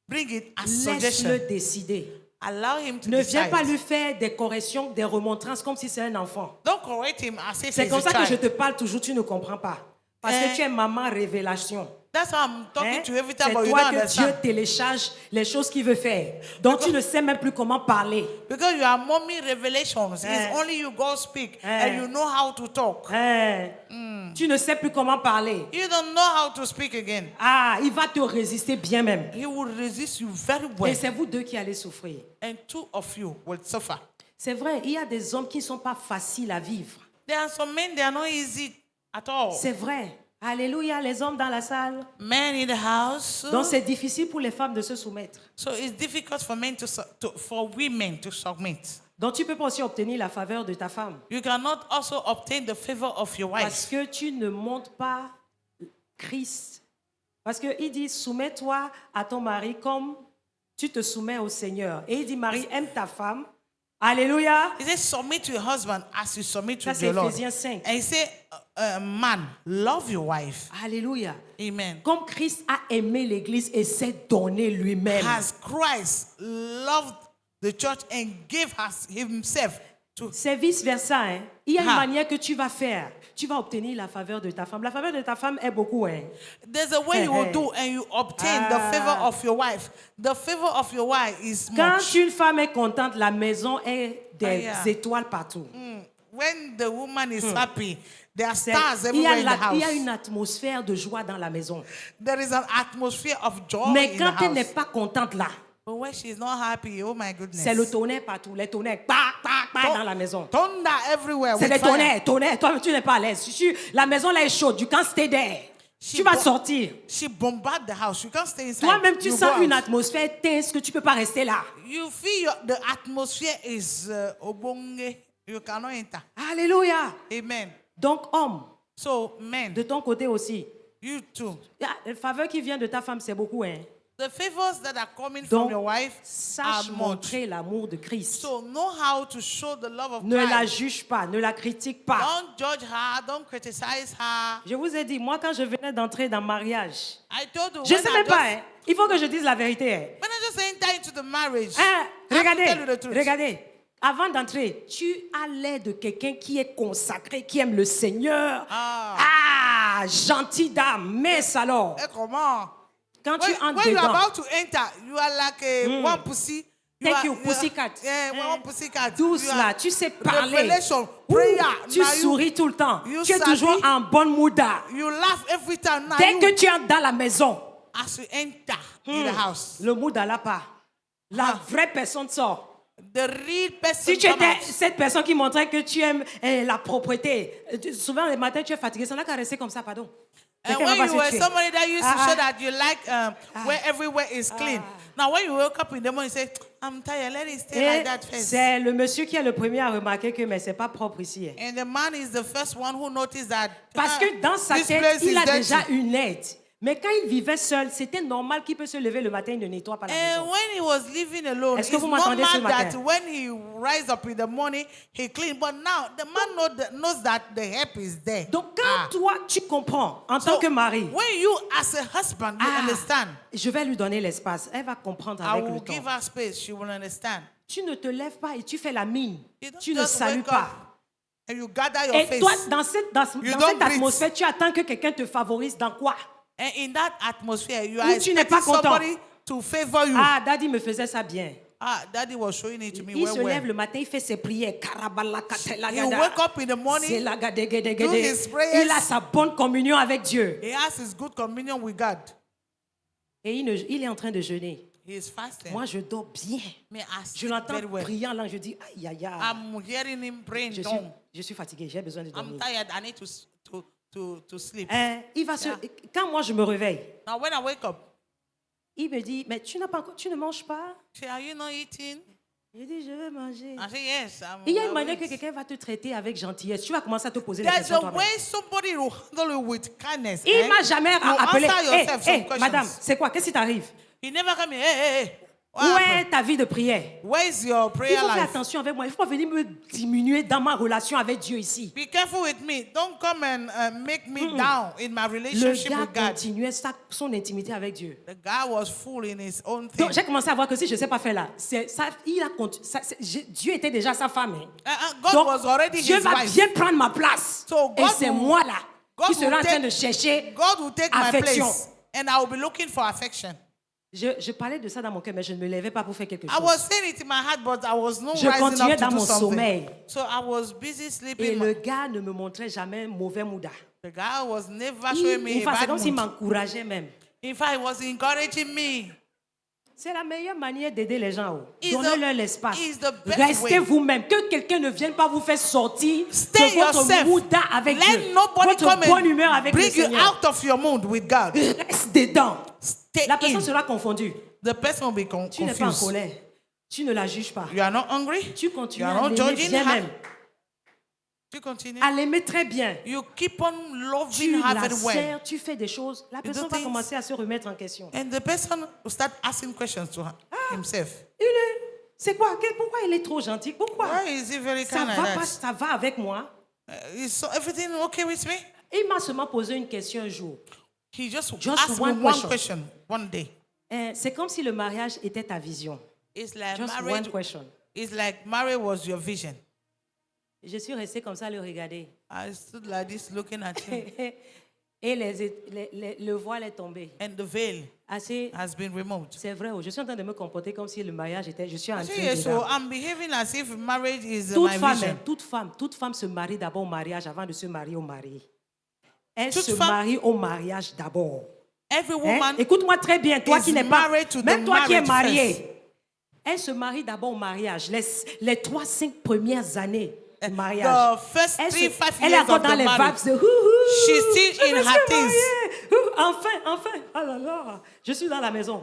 bring it as Laisse-le suggestion. décider. Allow him to Ne viens decide. pas lui faire des corrections, des remontrances comme si c'est un enfant. Don't correct him as if C'est he's comme a ça que je child. te parle toujours, tu ne comprends pas. Parce que tu es maman révélation. That's how I'm talking Hein? to you every C'est time, but you toi don't que Dieu understand. télécharge les choses qu'il veut faire. Donc tu ne sais même plus comment parler. Because you are mommy revelations. It's Eh. only you God speak Eh. and you know how to talk. Hein? Tu ne sais plus comment parler. You don't know how to speak again. Ah, il va te résister bien même. He will resist you very Et well. c'est vous deux qui allez souffrir. And two of you will suffer. C'est vrai, il y a des hommes qui ne sont pas faciles à vivre. There are some men, they are not easy at all. C'est vrai. Alléluia, les hommes dans la salle. Men in the house. Donc c'est difficile pour les femmes de se soumettre. So it's difficult for men for women to submit. Donc tu ne peux pas aussi obtenir la faveur de ta femme. You cannot also obtain the favor of your Parce wife. que tu ne montres pas Christ. Parce qu'il dit, soumets-toi à ton mari comme tu te soumets au Seigneur. Et il dit, Marie, aime ta femme. Alléluia. He says, submit to your husband as you submit to Ça, c'est the Lord. Éphésiens 5. And he said, man, love your wife. Alléluia. Amen. Comme Christ a aimé l'Église et s'est donné lui-même. Has Christ loved the church and gave himself to. C'est vice-versa. Hein. Il y a une Ah. manière que tu vas faire. Tu vas obtenir la faveur de ta femme. La faveur de ta femme est beaucoup. Hein. There's a way you will Hey. do and you obtain the favor of your wife. The favor of your wife is Quand much. une femme est contente, la maison est des yeah. étoiles partout. When the woman is happy, there are C'est- stars il, y a everywhere in the il y a house. une atmosphère de joie dans la maison. There is an atmosphere of joy Mais in quand the elle n'est house. pas contente là, But when she's not happy, oh my goodness. c'est le tonnerre partout. Les tonnerres, dans la maison. Thunder everywhere. C'est with les fire. tonnerres. Toi, tu n'es pas à l'aise. La maison là est chaude. You can't stay there. Tu vas sortir. She bombard the house. You can't stay inside. Toi-même, tu You sens go une out. atmosphère tense que tu ne peux pas rester là. You feel the atmosphere is obonge. You cannot enter. Alléluia. Amen. Donc, homme, So, men, de ton côté aussi. you too. La faveur qui vient de ta femme, c'est beaucoup. Hein? The favors that are coming from Donc, your wife are sache much. montrer l'amour de Christ. So, know how to show the love of Ne la Christ. juge pas, ne la critique pas. Don't judge her. Don't criticize her. Je vous ai dit, moi, quand je venais d'entrer dans le mariage, I told you. je ne when sais I même pas. just- Hein? Il faut que je dise la vérité. Hein? When I just enter into the marriage, Hein? I have to tell you the Regardez, truth. regardez. Avant d'entrer, tu as l'air de quelqu'un qui est consacré, qui aime le Seigneur. Ah, gentil dame, mais alors, Eh, comment? quand tu When entres you are dedans, about to enter, you are like a one pussy. Thank you, are- pussycat. Yeah, Eh, one pussycat. douce You are- là, tu sais parler. Revelation, Ouh, prayer. tu Now you- souris tout le temps. you Tu es sabi. toujours en bonne mouda. You laugh every time. Now Dès you, que tu entres dans la maison, as you enter in the house, le mouda là part. La vraie personne sort. the real person Si tu come étais out. cette personne qui montrait que tu aimes la propreté, souvent le matin tu es fatigué, ça n'a qu'à rester comme ça, pardon. And Quelqu'un when va you pas were se tuer. somebody that used to Ah, show ah. that you like where everywhere is clean. Now when you wake up in the morning, you say, I'm tired, let it stay like Et that first. c'est le monsieur qui est le premier à remarquer que mais c'est pas propre ici. Hein. And the man is the first one who noticed that Parce que dans sa this tête, place il is a dirty. déjà une aide. Mais quand il vivait seul, c'était normal qu'il peut se lever le matin, il ne nettoie pas la And maison. when he was living alone, Est-ce it's que vous m'entendez ce normal that matin? when he rise up in the morning, he clean. But now the man knows that the help is there. Donc quand toi, tu comprends, en tant que mari, when you as a husband, you understand. je vais lui donner l'espace. Elle va comprendre I avec will le give temps. her space. She will understand. Tu ne te lèves pas et tu fais la mine. You don't Tu ne just salues wake pas. up and you gather your Et face. toi, dans cette You don't greet. atmosphère, tu attends que quelqu'un te favorise dans quoi? And in that atmosphere, you Où are tu n'es expecting pas content. somebody to favor you. Ah, Daddy me faisait ça bien. Daddy was showing it to me Il se well. lève le matin, il fait ses prières. He wake up in the morning, do his prayers. Il a sa bonne communion avec Dieu. He has his good communion with God. Et il est en train de jeûner. He is fasting. Moi, je dors bien. Me ask Je l'entends very well. priant là, je dis, aïe, aïe, aïe. I'm hearing him praying. Je suis fatigué, j'ai besoin de I'm dormir. tired. I need to sleep. Il va Quand moi je me réveille, Now when I wake up, il me dit, mais tu ne manges pas? say, are you not eating? Je dis, je vais manger. I say, yes. Il y a I une will manière que eat. quelqu'un va te traiter avec gentillesse. Tu vas commencer à te poser des There's questions a toi-même. way somebody will handle you with kindness. Il m'a jamais You appelé. answer yourself some questions. Madame, c'est quoi? Qu'est-ce qui t'arrive? He never come in. Hey. What Où happened? est ta vie de prière? Where is your Il prayer faut faire life? attention avec moi. Il faut venir me diminuer dans ma relation avec Dieu ici. Be careful with me. Don't come and make me down in my Le relationship gars with God. continuait son intimité avec Dieu. The guy was full in his own thing. Donc j'ai commencé à voir que si je ne sais pas faire là, Dieu était déjà sa femme. Hein. God Donc, was already Dieu his va wife. bien prendre ma place. So Et God c'est will- moi là God qui sera will en train take- de chercher God will take my affection. place, and I will be looking for affection. Je parlais de ça dans mon cœur, mais je ne me levais pas pour faire quelque I chose. was saying it in my heart, but I was not Je rising continuais up to dans do mon something. sommeil. So I was busy Et sleeping. le gars ne me montrait jamais mauvais mouda. The guy was never showing me a C'est bad comme s'il mood. m'encourageait même. In fact, he was encouraging me. C'est la meilleure manière d'aider les gens. It's Donnez-leur the- l'espace. it's the best Restez way. vous-même. Que quelqu'un ne vienne pas vous faire sortir Stay de votre yourself. mouda avec Dieu. Let nobody Votre come bonne humeur and avec le bring you Seigneur. out of your mood with God. Reste dedans. Stay La personne in. sera confondue. The person will be Tu n'es pas en confused. colère. Tu ne la juges pas. You are not hungry. Tu You continues are à not l'aimer judging bien her. même. You continue. À l'aimer très bien. You keep on Tu loving her la very well. sers, tu fais des choses. La personne va things. commencer à se remettre en question. And the person will start asking questions to himself. C'est quoi? Pourquoi il est trop gentil? Pourquoi? Why is he very Ça kind va like pas, that? ça va avec moi. Is everything okay with me? Il m'a seulement posé une question un jour. He just Just asked me one one question. question one day. C'est comme si le mariage était ta vision. It's like Just one marriage. question. It's like marriage was your vision. Je suis restée comme ça à le regarder. I stood like this looking at him, Et le voile est tombé. and the veil Assez, has been removed. c'est vrai, je suis en train de me comporter comme si le mariage était. Je suis en I train say, yes, de. so I'm behaving as if marriage is Toute my femme, vision. toute femme se marie d'abord au mariage avant de se marier au mari. Elle Toute se femme- marie au mariage d'abord. Every Hein? woman Écoute-moi très bien, toi is qui n'es pas, married to the même toi qui es marriage marié, first. elle se marie d'abord au mariage. Les 3-5 premières années du mariage. The first Elle, 3-5 elle est years encore of dans the les marriage. vibes de houhou, She's still je in me her suis things. mariée. Enfin, oh là là, je suis dans la maison.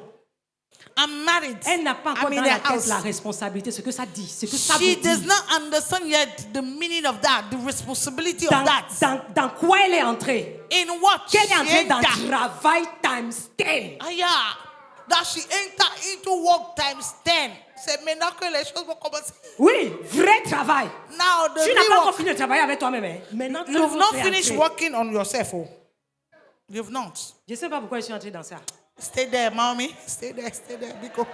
I'm married. Elle n'a pas encore I'm dans in la the tête house. la responsabilité, ce que ça dit, ce que ça She veut does dire. not understand yet the meaning of that, the responsibility of that. Dans quoi elle est entrée? In what Qu'elle est she entrée dans enter. travail times 10. Ah, yeah. That she enter into work times 10. C'est maintenant que les choses vont commencer. Oui, vrai travail. Now the Tu n'as real pas encore work. fini de travailler avec toi-même. Hein. Maintenant, que You've vous not serez finished entré. working on yourself. Oh. You've not. Je ne sais pas pourquoi je suis entrée dans ça. Stay there, mommy. Stay there, Biko.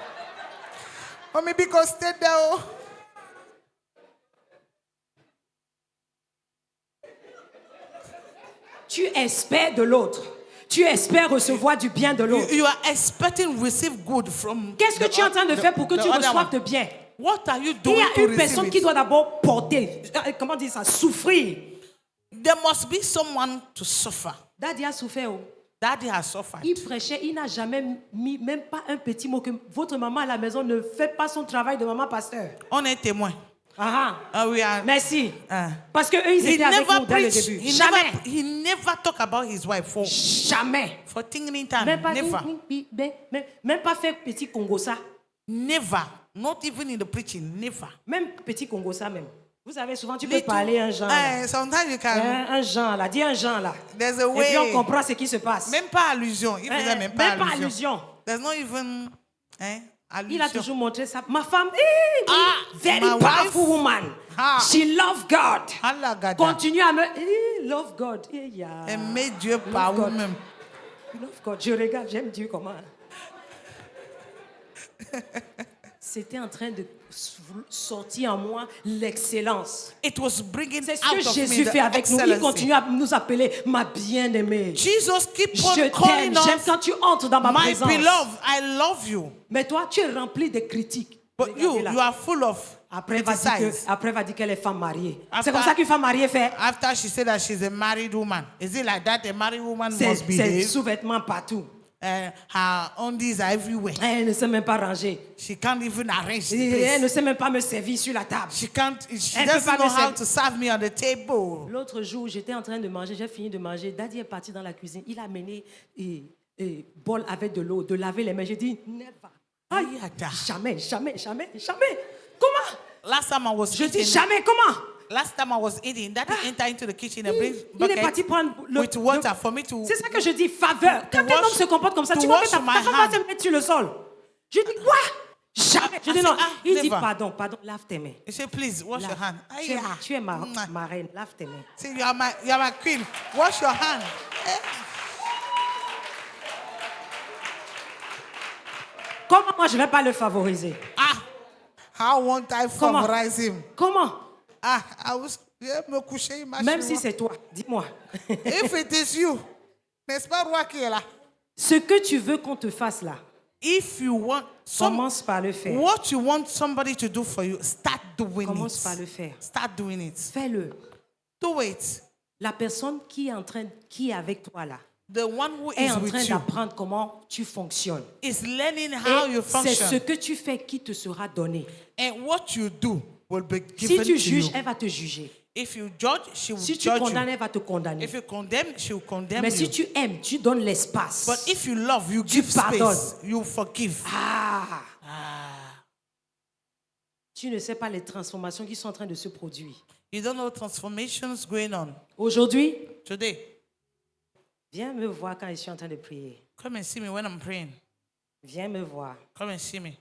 Mommy, Biko, stay there. Oh. Tu espères de l'autre. Tu espères recevoir du bien de l'autre. You are expecting to receive good from. Qu'est-ce que tu es en train de faire pour que the tu other reçoives one. de bien? What are you Il y doing a to une receive personne qui it? doit d'abord porter, comment dire ça, souffrir. There must be someone to suffer. Daddy a souffert. Oh. Daddy has suffered. Il prêchait, il n'a jamais mis même pas un petit mot que votre maman à la maison ne fait pas son travail de maman pasteur. On est témoin. Ah, We are. merci. Ah. Parce que eux, ils He étaient avec never nous dès le preached. début. He Jamais. never talk about his wife for Jamais. tingling time. Même pas, Never. même pas faire petit Congo ça. Never. Not even in the preaching. Never. Même petit Congo ça même. Vous savez, souvent tu peux Little- parler un genre. Là. sometimes you can. Un genre là, dis un genre là. There's a Et puis on way. comprend ce qui se passe. Même pas allusion. Il faisait même pas allusion. allusion. There's not even allusion. Il a toujours montré ça. Ma femme, very my powerful wife. woman. Ah. She love God. Allah gada. Continue à me... love God. Aimer Dieu par God. vous-même. Love God. Je regarde, j'aime Dieu comment. C'était en train de sortir en moi l'excellence. It was bringing C'est ce out que of Jésus me fait the avec nous. Il excellency. continue à nous appeler ma bien-aimée. Jesus keep Je on t'aime. calling J'aime us quand tu entres dans ma my présence. beloved. I love you. Mais toi, tu es rempli de critiques. But Regardez-la. you are full of Après, elle va dire criticize. après, elle va dire qu'elle est femme mariée. Après- C'est comme ça qu'une femme mariée fait. After she said that she's a married woman, is it like that a married woman C'est must behave? sous-vêtements partout. Her undies are everywhere. Elle ne sait même pas ranger. She can't even arrange the Elle ne place. sait même pas me servir sur la table. She Elle peut doesn't pas know me how servir. to serve me on the table. L'autre jour, j'étais en train de manger, j'ai fini de manger. Daddy est parti dans la cuisine. Il a amené bol avec de l'eau, de laver les mains. J'ai dit, never. Aïe, jamais, jamais, jamais, jamais. Comment? Last time I was Je dis eating, jamais, comment? last time I was eating, Daddy entered into the kitchen and brings Il est parti bucket prendre with water for me to. C'est ça que je dis, faveur. Quand un wash- homme se comporte comme ça, to tu vois que wash ta my femme va hand. se mettre sur le sol. Je dis, quoi? Jamais. Je dis I non. said, Il dit, never. pardon, lave tes mains. He said, please wash your hand. Tu es, Aïe, tu es ma Mwah. reine, lave tes mains. See, you are my queen. Wash your hand. Comment moi je ne vais pas le favoriser? Ah, how won't I Comment? favorize him? Comment? Ah, I was me coucher, ma Même chérie. si c'est toi, dis-moi. If it is you, n'est-ce pas roi qui est là? Ce que tu veux qu'on te fasse là, If you want commence par le faire. what you want somebody to do for you, start doing Commence it. par le faire. Start doing it. Fais-le. Do it. La personne qui est avec toi là, The one who est is en train with you d'apprendre comment tu fonctionnes. is learning how you Et c'est function. ce que tu fais qui te sera donné. And what you do will be Si given tu to juges, you. elle va te juger. If you judge, she will Si tu judge condamnes, you. elle va te condamner. If you condemn, she will condemn Mais you. si tu aimes, tu donnes l'espace. But if you love, you Tu give pardonnes. space. You forgive. Ah! Tu ne sais pas les transformations qui sont en train de se produire. You don't know transformations going on. Aujourd'hui, Today, viens me voir quand je suis en train de prier. come and see me when I'm praying. Viens me voir. Come and see me.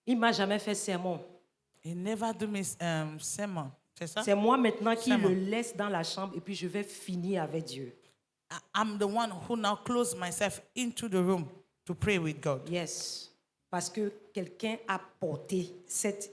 Il ne m'a jamais fait sermon. He never do me sermon. C'est ça? C'est moi maintenant qui Sermon. le laisse dans la chambre et puis je vais finir avec Dieu. I'm the one who now close myself into the room to pray with God. Yes. Parce que quelqu'un a porté cette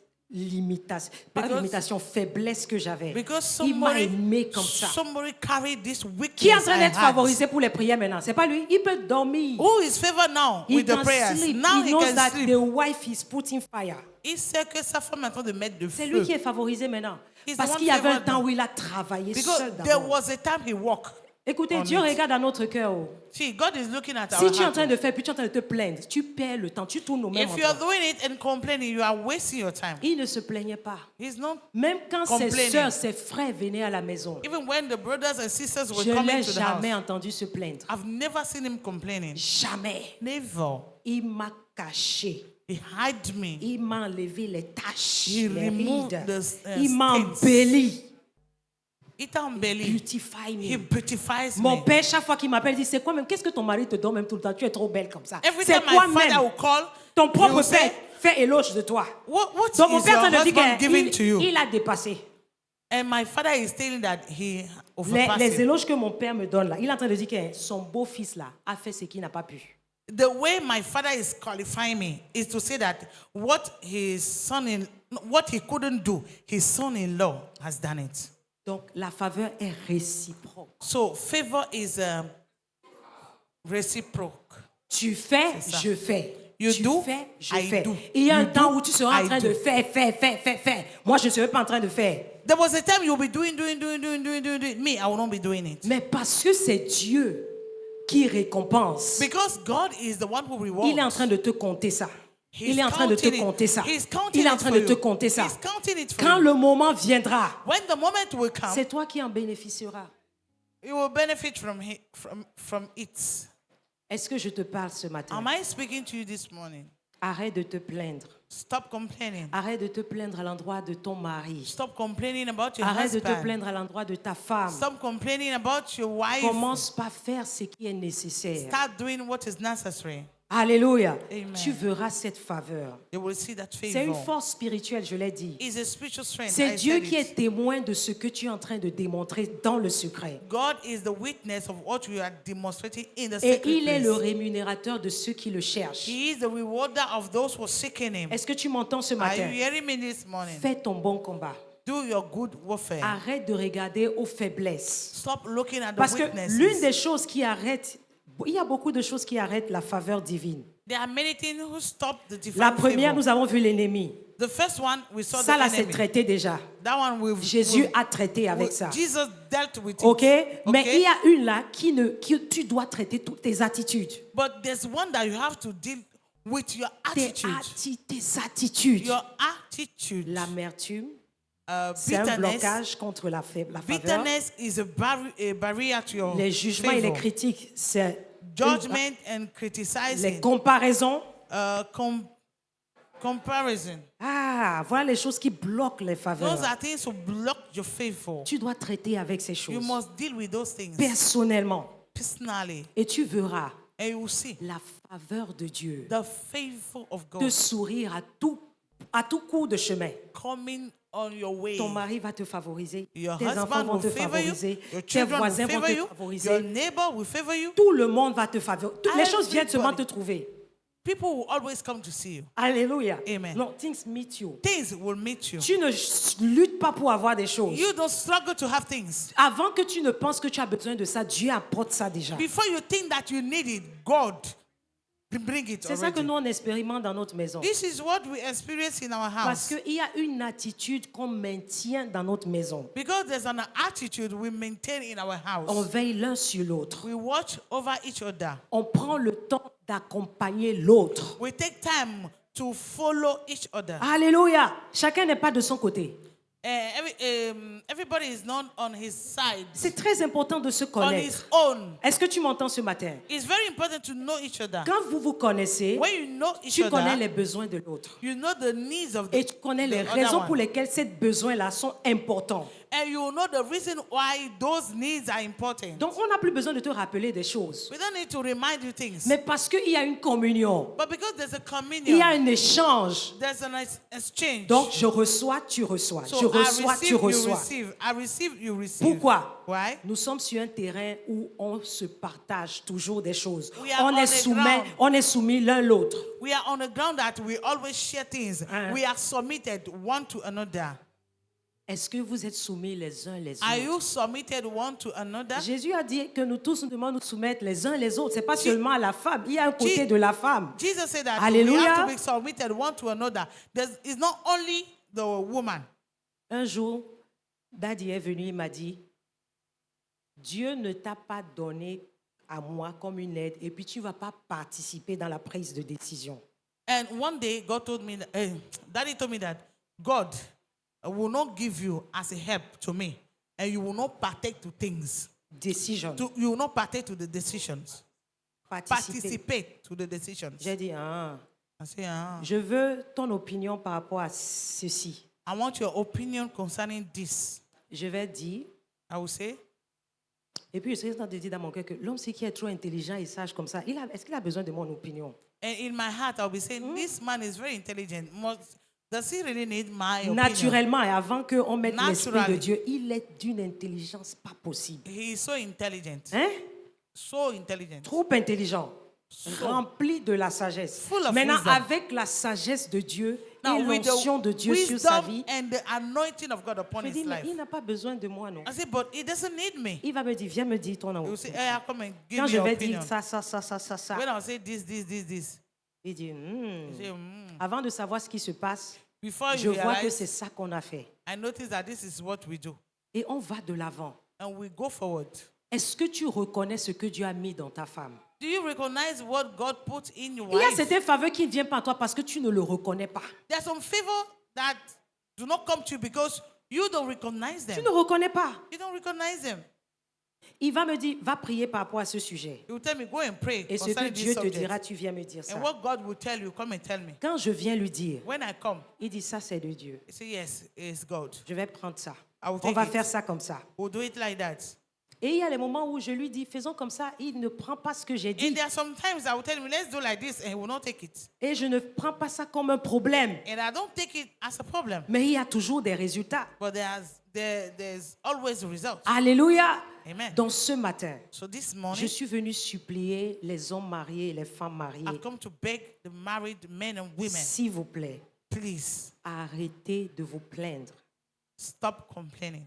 limitation, pas Because- limitation, faiblesse que j'avais. Because Il m'a somebody, aimé comme ça. somebody carried this weakness Qui est en train I d'être had. favorisé pour les prières maintenant? C'est pas lui. Il peut dormir. Who is favored now He with the can prayers? sleep. Now He he knows can that sleep. the wife is putting fire. Il sait que sa femme est en train de mettre de C'est feu. lui qui est favorisé maintenant. He's the Parce one qu'il y avait un favored temps now. où il a travaillé Because seul there d'abord. was a time he walked. Écoutez, on Dieu it. regarde à notre cœur. Oh. See, God is looking at Si our tu es en heart. train de faire, puis tu es en train de te plaindre, tu perds le temps, tu tournes au même If you are endroit. doing it and complaining, you are wasting your time. Il ne se plaignait pas. He's not. Même quand ses Complaining. sœurs, ses frères venaient à la maison, Even when the brothers and sisters were je ne coming l'ai to the jamais house, entendu se plaindre. I've never seen him complaining. Jamais. Never. Il m'a caché. He hid me. Il m'a enlevé les taches, He les removed rides. the, Il m'a stains. embelli. It belly. Beautify He me. beautifies Mon me. père, chaque fois qu'il m'appelle, il dit, c'est quoi même? Qu'est-ce que ton mari te donne même tout le temps? Tu es trop belle comme ça. Every C'est time quoi my même? father will call, Ton he propre will say, père fait éloge de toi. what Donc mon is père your te dit husband giving to you? qu'il a dépassé. And my father is telling that he Les overpassed it. éloges que mon père me donne là, il est en train de dire que son beau-fils là a fait ce qu'il n'a pas pu. The way my father is qualifying me is to say that what what he couldn't do, his son-in-law has done it. Donc la faveur est réciproque. So favor is reciproque. Tu fais, C'est ça. je fais. You tu do, fais, je I fais. do. Il y a un You temps do, où tu seras en I train do. de faire. Moi, je ne serai pas en train de faire. There was a time you'll be doing. Me, I will not be doing it. Mais parce que c'est Dieu qui récompense, Because God is the one who rewards. il est en train de te compter ça. He's Il est en train de te counting it. compter ça. He's counting Il est en it train for de te you. compter ça. He's counting it for Quand you. le moment viendra, When the moment will come, c'est toi qui en bénéficieras. you will benefit from it. Est-ce que je te parle ce matin? Am I speaking to you this morning? Arrête de te plaindre. Stop complaining. Arrête de te plaindre à l'endroit de ton mari. Stop complaining about your Arrête de te husband. plaindre à l'endroit de ta femme. Stop complaining about your wife. Commence par faire ce qui est nécessaire. Start doing what is necessary. Alléluia. Amen. Tu verras cette faveur. You will see that C'est une favor. force spirituelle, je l'ai dit. It's a spiritual strength. C'est I Dieu said qui it. est témoin de ce que tu es en train de démontrer dans le secret. God is the witness of what you are demonstrating in the Et secret il est le place. rémunérateur de ceux qui le cherchent. He is the rewarder of those who are seeking him. Est-ce que tu m'entends ce Are matin? you hearing me this morning? Fais ton bon combat. Do your good warfare. Arrête de regarder aux faiblesses. Stop looking at the Parce que weaknesses. l'une des choses qui arrête, il y a beaucoup de choses qui arrêtent la faveur divine. There are many things who stop the divine La première, favor. nous avons vu l'ennemi. The first one, we saw Ça the là, c'est enemy. traité déjà. That one, Jésus a traité avec ça. Jesus dealt with it. OK? Mais Okay? il y a une là qui tu dois traiter toutes tes attitudes. But there's one that you have to deal with your Tes attitudes. Your attitude. L'amertume, c'est un Bitterness. blocage contre la faveur. Bitterness is a barrier to your Les jugements et les favor. critiques, c'est Judgment and les criticizing. comparaisons. Comparison. Ah, voilà les choses qui bloquent les faveurs. Those are things to block your favor. Tu dois traiter avec ces You choses must deal with those things personnellement. personally. Et tu verras And you will see la faveur de Dieu the favor of te God sourire à tout coup de chemin. coming on your way. Ton mari va te favoriser, Your tes enfants husband vont will te favor you. favoriser, Your tes children will voisins vont favor te you. Your favoriser. neighbor will favor you. Tout le monde va te favoriser. Toutes les choses viennent seulement te Everybody. trouver. People will always come to see you. Alléluia. Amen. Non, things meet you. Things will meet you. Tu ne luttes pas pour avoir des choses. You don't struggle to have things. Avant que tu ne penses que tu as besoin de ça, Dieu apporte ça déjà. Before you think that you need it, God will bring it C'est ça que already. nous on expérimente dans notre maison. This is what we experience in our Parce house. qu'il y a une attitude qu'on maintient dans notre maison. Because there's an attitude we maintain in our On house. veille l'un sur l'autre. We watch over each other. On prend le temps d'accompagner l'autre. We take time to follow each other. Alléluia. Chacun n'est pas de son côté. Everybody is not on his side, C'est très important de se on his connaître. own. Est-ce que tu m'entends ce matin? It's very important to know each other. Quand vous vous connaissez, When you know each tu connais other, les besoins de l'autre. you know the needs of Et tu connais les the raisons other pour one. lesquelles ces besoins-là sont importants. And you know the reason why those needs are important. Donc, on n'a plus besoin de te rappeler des choses. We don't need to remind you things. Mais parce qu'il y a une communion, But because there's a il communion, y a un échange. there's an exchange. Donc, je reçois, tu reçois. So Je I reçois, receive, tu you reçois. receive. I receive, you receive. Pourquoi? Why? Nous sommes sur un terrain où on se partage toujours des choses. We are On on est the ground. on est soumis l'un l'autre. We are on the ground that we always share things. Uh-huh. We are submitted one to another. Est-ce que vous êtes soumis les uns les Are autres? you submitted one to another? Jésus a dit que nous tous nous devons nous soumettre les uns les autres. C'est pas seulement à la femme. Il y a un côté de la femme. Jesus said that Alléluia. we have to be submitted one to another. It's not only the woman. Un jour, Daddy est venu, il m'a dit, Dieu ne t'a pas donné à moi comme une aide et puis tu ne vas pas participer dans la prise de décision. And one day, God told me, Daddy told me that God will not give you as a help to me, and you will not partake to things. Décision. You will not partake to the decisions. Participer. Participate to the decisions. J'ai dit, ah, I say, je veux ton opinion par rapport à ceci. I want your opinion concerning this. Je vais dire, I will say, et puis je serai en train de dire dans mon cœur que l'homme qui est trop intelligent et sage comme ça, est-ce qu'il a besoin de mon opinion? and in my heart, I'll be saying, this man is very intelligent. Does he really need my opinion? Naturellement, et avant qu'on mette l'Esprit de Naturally. Dieu, il est d'une intelligence pas possible. He is so intelligent. Hein? So intelligent. Trop intelligent. So- Rempli de la sagesse. Full of Maintenant, wisdom. avec la sagesse de Dieu Now, et with l'onction de the Dieu sur sa wisdom vie, and the anointing of God upon je his dis, mais life. il n'a pas besoin de moi, non? I say, but he doesn't need me. Il va me dire, viens me dire ton He will nom. say, hey, come and give Quand me je your vais opinion. dire ça, When I say this, il dit, he say, avant de savoir ce qui se passe, before je you vois que realize, c'est ça qu'on a fait. I notice that this is what we do. Et on va de l'avant. And we go forward. Est-ce que tu reconnais ce que Dieu a mis dans ta femme? Do you recognize what God put in your Il y a wife? certaines faveurs qui ne viennent pas à toi parce que tu ne le reconnais pas. There's some favor that do not come to you because you don't recognize Tu them. ne reconnais pas. You don't recognize them. Il va me dire, va prier par rapport à ce sujet. He will tell me, go and pray Et ce que concerning this Dieu te subject. dira, tu viens me dire ça. And what God will tell you, come and tell me. Quand je viens lui dire, When I come, il dit, ça c'est de Dieu. he say, yes, it's God. Je vais prendre ça. I will On take va it. faire ça comme ça. We'll do it like that. Et il y a les moments où je lui dis, faisons comme ça. Il ne prend pas ce que j'ai And dit. there are some times I will tell him, let's do like this, and he will not take it. Et je ne prends pas ça comme un problème. And I don't take it as a problem. Mais il y a toujours des résultats. But there's always a result. Alléluia. Amen. Donc ce matin, So this je morning, suis venu supplier les hommes mariés et les femmes mariées. I've come to beg the married men and women, S'il vous plaît, please arrêtez de vous plaindre. stop complaining.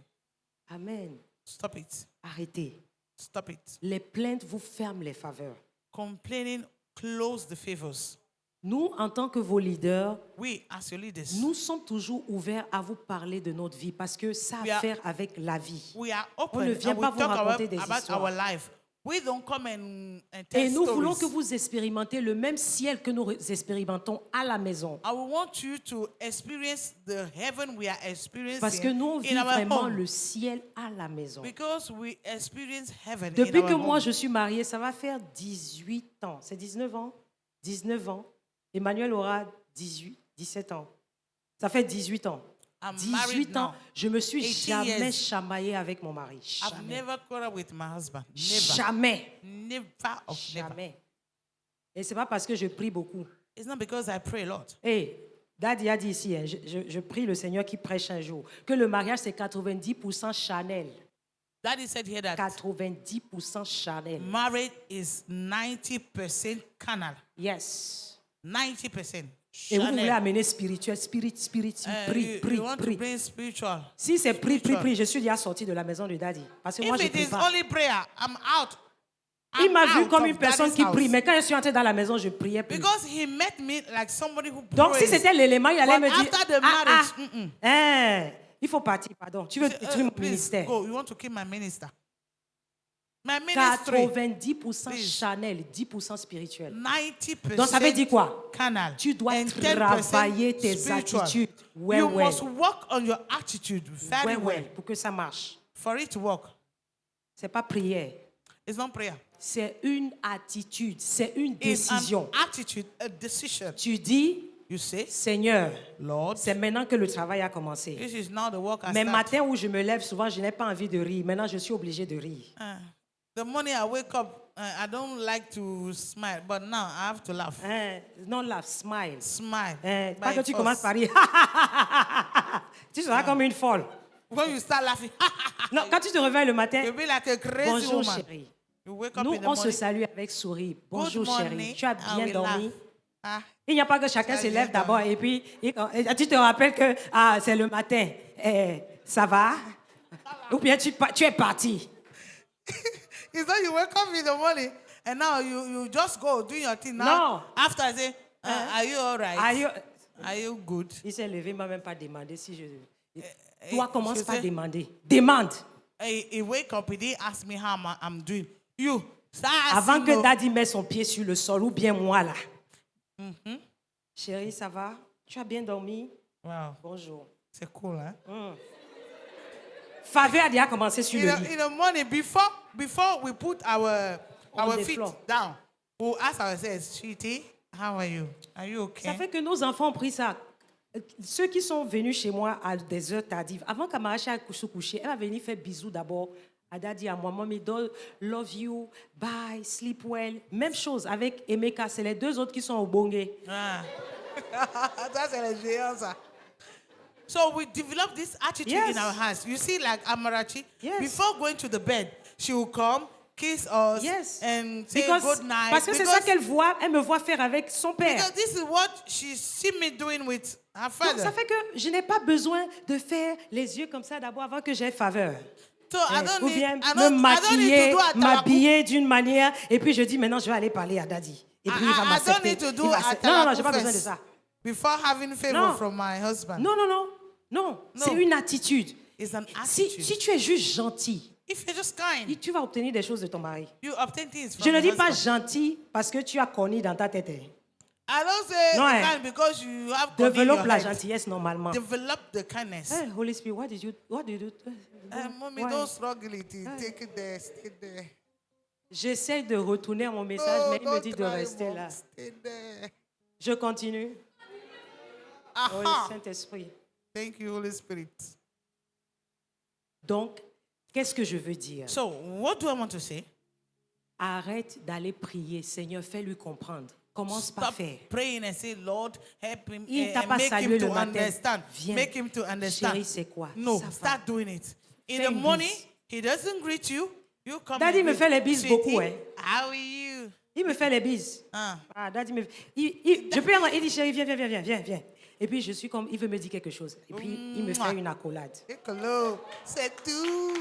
Amen. Stop it. Arrêtez. Stop it. Les plaintes vous ferment les faveurs. Complaining close the favors. Nous, en tant que vos leaders, we as your leaders, nous sommes toujours ouverts à vous parler de notre vie parce que ça We a à are- faire avec la vie. we are On ne open vient and we pas vous talk raconter des about histoires. our life. We don't come and Et tell nous voulons que stories. vous expérimentez le même ciel que nous expérimentons à la maison. I want you to experience the heaven we are experiencing Parce que nous, on vit in our vraiment home. le ciel à la maison. Because we experience heaven Depuis in que our moi home. je suis mariée, ça va faire 18 ans. C'est 19 ans? 19 ans. Emmanuel aura 18, 17 ans. Ça fait 18 ans. I'm 18 married ans, now. je me suis 18 jamais years. chamaillée avec mon mari. I've Jamais. never quarreled with my husband. Never. Jamais. Never of never. Jamais. Et c'est pas parce que je prie beaucoup. It's not because I pray a lot. Hey, Daddy a dit ici, hein, je prie le Seigneur qui prêche un jour, que le mariage c'est 90% Chanel. Daddy said here that 90% Chanel. marriage is 90% carnal. Yes. 90%. Et vous Chanel. voulez amener spirituel, spirit, You prie. want to bring spiritual. Si c'est Spiritual. prie, je suis déjà sorti de la maison de Daddy. Parce que moi, If je it prie is pas. only prayer, I'm out. Il I'm m'a vu out comme of une personne Daddy's qui house. prie, mais quand je suis entrée dans la maison, je priais plus. Because he met me like somebody who Donc, si prays. c'était l'élément, il allait But me dire, after the marriage, il faut partir, pardon. Tu veux détruire mon please ministère. go. You want to kill my minister. My ministry, 90% Please. Chanel, 10% spirituel. 90% Donc, ça veut dire quoi? carnal. Tu dois and 10% travailler tes spiritual. attitudes. Ouais, You ouais. must work on your attitude very Ouais, well ouais, pour que ça marche. for it to work. C'est pas prière. It's not prayer. C'est une attitude, c'est une It's décision. an attitude, a decision. Tu dis, You say, Seigneur, Lord, c'est maintenant que le travail a commencé. this is now the work I Mais start. matin où je me lève, souvent, je n'ai pas envie de rire. Maintenant, je suis obligée de rire. The morning I wake up, I don't like to smile, but now I have to laugh. Hein, non, laugh, smile. Smile. Pas by que tu force. commences par rire. Tu seras comme une folle. When you start laughing, Non, quand tu te réveilles le matin, you'll be like a crazy bonjour woman. chérie. You wake up Nous, in the on se morning. salue avec sourire. Bonjour Good chérie. morning, Tu as and bien we dormi? laugh. Ah, Il n'y a pas que chacun se Salut, lève Adam. d'abord et puis tu te rappelles que c'est le matin. Ça va? Ou bien tu es parti. it's like you wake up in the morning and now you just go do your thing. Now, No. after I say, are you all right? Are you- Are you good? Il s'est levé, il ne m'a même pas demandé si je... eh, Toi, commence je par sais. demander. Demande. He wake up, he didn't ask me how I'm doing. You start Avant asking que no. Daddy mette son pied sur le sol ou bien moi là. Mm-hmm. Chérie, ça va? Tu as bien dormi? Wow, Bonjour. c'est cool, hein? Faveur a déjà commencé sur le lit. In the morning, before we put our the feet floor. down, we'll ask ourselves, sweetie, how are you? Are you okay? Ça fait que nos enfants ont pris ça. Ceux qui sont venus chez moi à des heures tardives, avant qu'Amaracha aille se coucher, elle va venir faire bisous d'abord à Daddy, à moi. Mommy, love you, bye, sleep well. Même chose avec Emeka, c'est les deux autres qui sont au bongé. Ah. That's an answer. So we develop this attitude Yes. in our house. You see, like Amarachi, Yes. before going to the bed, she will come, kiss us, Yes. and say Because- good night. Parce que c'est ça qu'elle voit, elle me voit faire avec son père. because this is what she see me doing with her Donc, father. ça fait que je n'ai pas besoin de faire les yeux comme ça d'abord avant que j'aie faveur. So I don't Ou need, bien I me don't need to maquiller, do atalaku. m'habiller d'une manière, et puis je dis maintenant je vais aller parler à Daddy. Et puis il va I don't m'accepter. need to do Il va accepter. Non, non, non, j'ai pas atalaku besoin de first ça. before having favor Non. from my husband. Non, non, non, non. C'est une attitude. It's an Si, attitude. si tu es juste gentil, If you're just kind, tu vas obtenir des choses de ton mari. you obtain things from Je ne your dis pas husband. gentil parce que tu as connu dans ta tête. I don't say Non, eh. kind because you have God in Développe your la head. gentillesse normalement. Develop the kindness. Hey, Holy Spirit, what did you do? Mommy, Why? don't struggle it. Take it there, stay there. J'essaie de retourner à mon message, mais il me don't dit de try, rester Mom. là. Stay there. Je continue. Oh, Aha. Saint-Esprit. Thank you, Holy Spirit. Donc, qu'est-ce que je veux dire? So, what do I want to say? Arrête d'aller prier. Seigneur, fais-lui comprendre. Commence par Stop faire. praying and say, Lord, help him Il t'a and pas make salué him le to matin. understand. Viens. Make him to understand. Chérie, c'est quoi? No, Ça va. start doing it. In Fais the une morning, bise. he doesn't greet you. You come Daddy and me greet, fait les bises "Sweetie, beaucoup, hein." How are you? Il me fait les bises. Ah. Daddy me... je peux il dit, chérie, viens. Et puis, je suis comme, il veut me dire quelque chose. Et puis, il me fait une accolade. Take a look. C'est tout.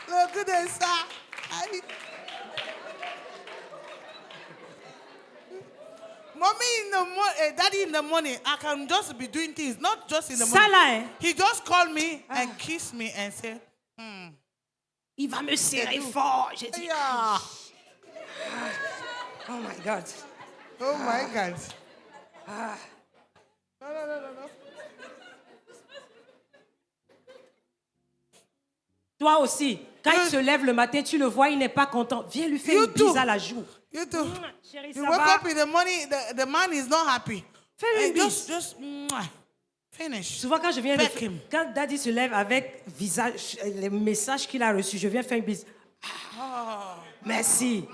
Look at ça. Mommy in the morning, daddy in the morning, I can just be doing things, not just in the Ça morning. là, hein, He just called me and kissed me and said, il va me serrer fort. J'ai dit, yeah. oh my God. Oh my God. No. Toi aussi, quand il se lève le matin, tu le vois, il n'est pas content. Viens lui faire You une bise too. à la joue. You too. Chérie, You ça wake va? up in the morning, the man is not happy. Fais-lui une And bise. just finish. Souvent, quand je viens Peck him. quand Daddy se lève avec visage, les messages qu'il a reçus, je viens faire une bise. Merci.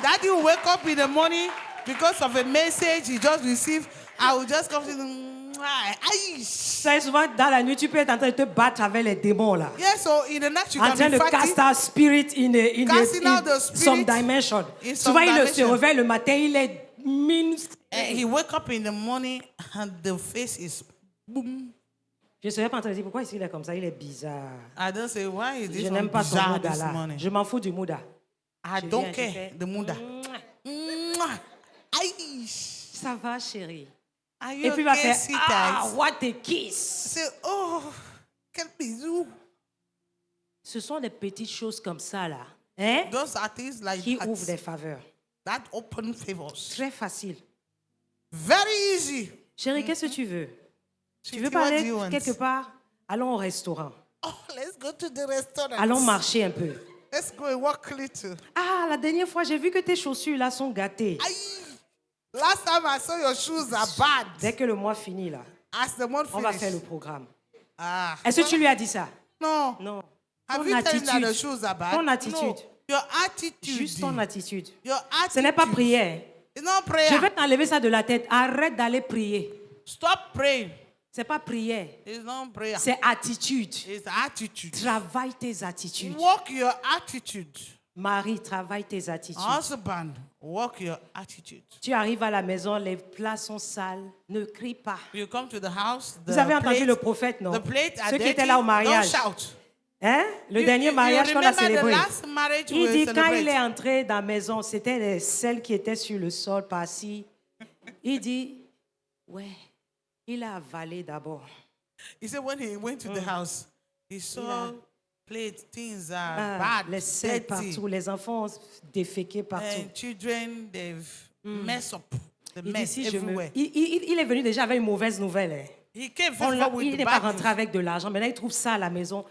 Daddy will wake up in the morning because of a message he just received. I will just come to him. Ça, souvent, dans la nuit, tu peux être en train de te battre avec les démons là. Yeah, so in the night you En can train be de fighting. cast out spirit Casting out the spirit some dimension. in some Souvent, il se dimension. réveille le matin, il est mince. And he wake up in the morning and the face is boom. Je ne serais pas en train de dire pourquoi il est comme ça, il est bizarre. I don't say why is this Je one n'aime pas son bizarre Mouda this là. morning. Je m'en fous du Mouda. I Je don't viens, je care fais, the Mouda. Ça va, chérie. Are Et you puis il va okay, faire sweetheart? what a kiss. Say, oh, quel bisou. Ce sont des petites choses comme ça là, hein, Those are things like qui that, ouvrent des faveurs. that open favors. Très facile. Very easy. Chérie, qu'est-ce que tu veux? Tu veux Sweetie, what do parler you want? quelque part? Allons au restaurant. Oh, let's go to the restaurant. Allons marcher un peu. Let's go and walk little. Ah, la dernière fois, j'ai vu que tes chaussures là sont gâtées. Aye. Last time I saw your shoes are bad. Dès que le mois finit là, As the month on va finish. faire le programme. Ah. Est-ce que tu lui as dit ça? No. Non. Have Ton you told him that the attitude. shoes are bad? Ton attitude. No. Your attitude. Juste ton attitude. Your attitude. Ce n'est pas prière. It's not prayer. Je vais t'enlever ça de la tête. Arrête d'aller prier. Stop praying. C'est pas prière. It's not prayer. C'est attitude. It's attitude. Travaille tes attitudes. Walk your attitude. Marie, travaille tes attitudes. Husband, walk your attitude. Tu arrives à la maison, les plats sont sales. Ne crie pas. You come to the house. Vous avez entendu le prophète, non? The plate are Ceux qui dirty. étaient là au Don't mariage. shout. Hein? Le You- dernier you mariage qu'on a remember the célébré. last marriage Il we dit quand celebrate? il est entré dans la maison, c'était celles qui étaient sur le sol, par-ci. Il dit, ouais, il a avalé d'abord. He said when he went to the house, he saw plates, things are Ah, bad, les selles dirty, partout, les enfants déféqués partout. and children they've messed up the Il dit, mess si je me... everywhere. il est venu déjà avec une mauvaise nouvelle. Hein. He came On first l'a- of all with il the n'est pas bad rentré news. avec de l'argent. Maintenant, il trouve ça à la maison.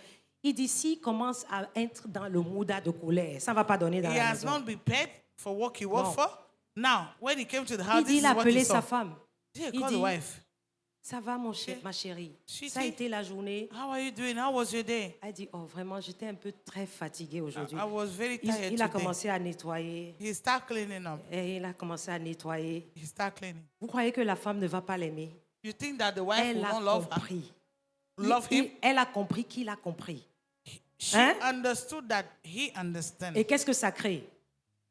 Il dit, s'il commence à être dans le mouda de colère, ça ne va pas donner dans He la has maison. not been paid for what he worked Non. for. Now, when he came to the Il house, dit, this il is a what he appelé saw. sa femme. He Il called dit, the wife. ça va, ma chérie. Sweetie. Ça a été la journée. How are you doing? How was your day? Elle dit, oh, vraiment, j'étais un peu très fatiguée aujourd'hui. I was very Il, tired il a today. commencé à nettoyer. He start cleaning up. Et il a commencé à nettoyer. He start cleaning. Vous croyez que la femme ne va pas l'aimer? You think that the wife Elle will a not love her? compris. Love him? Elle a compris qu'il a compris. She Hein? understood that he understands. Et qu'est-ce que ça crée?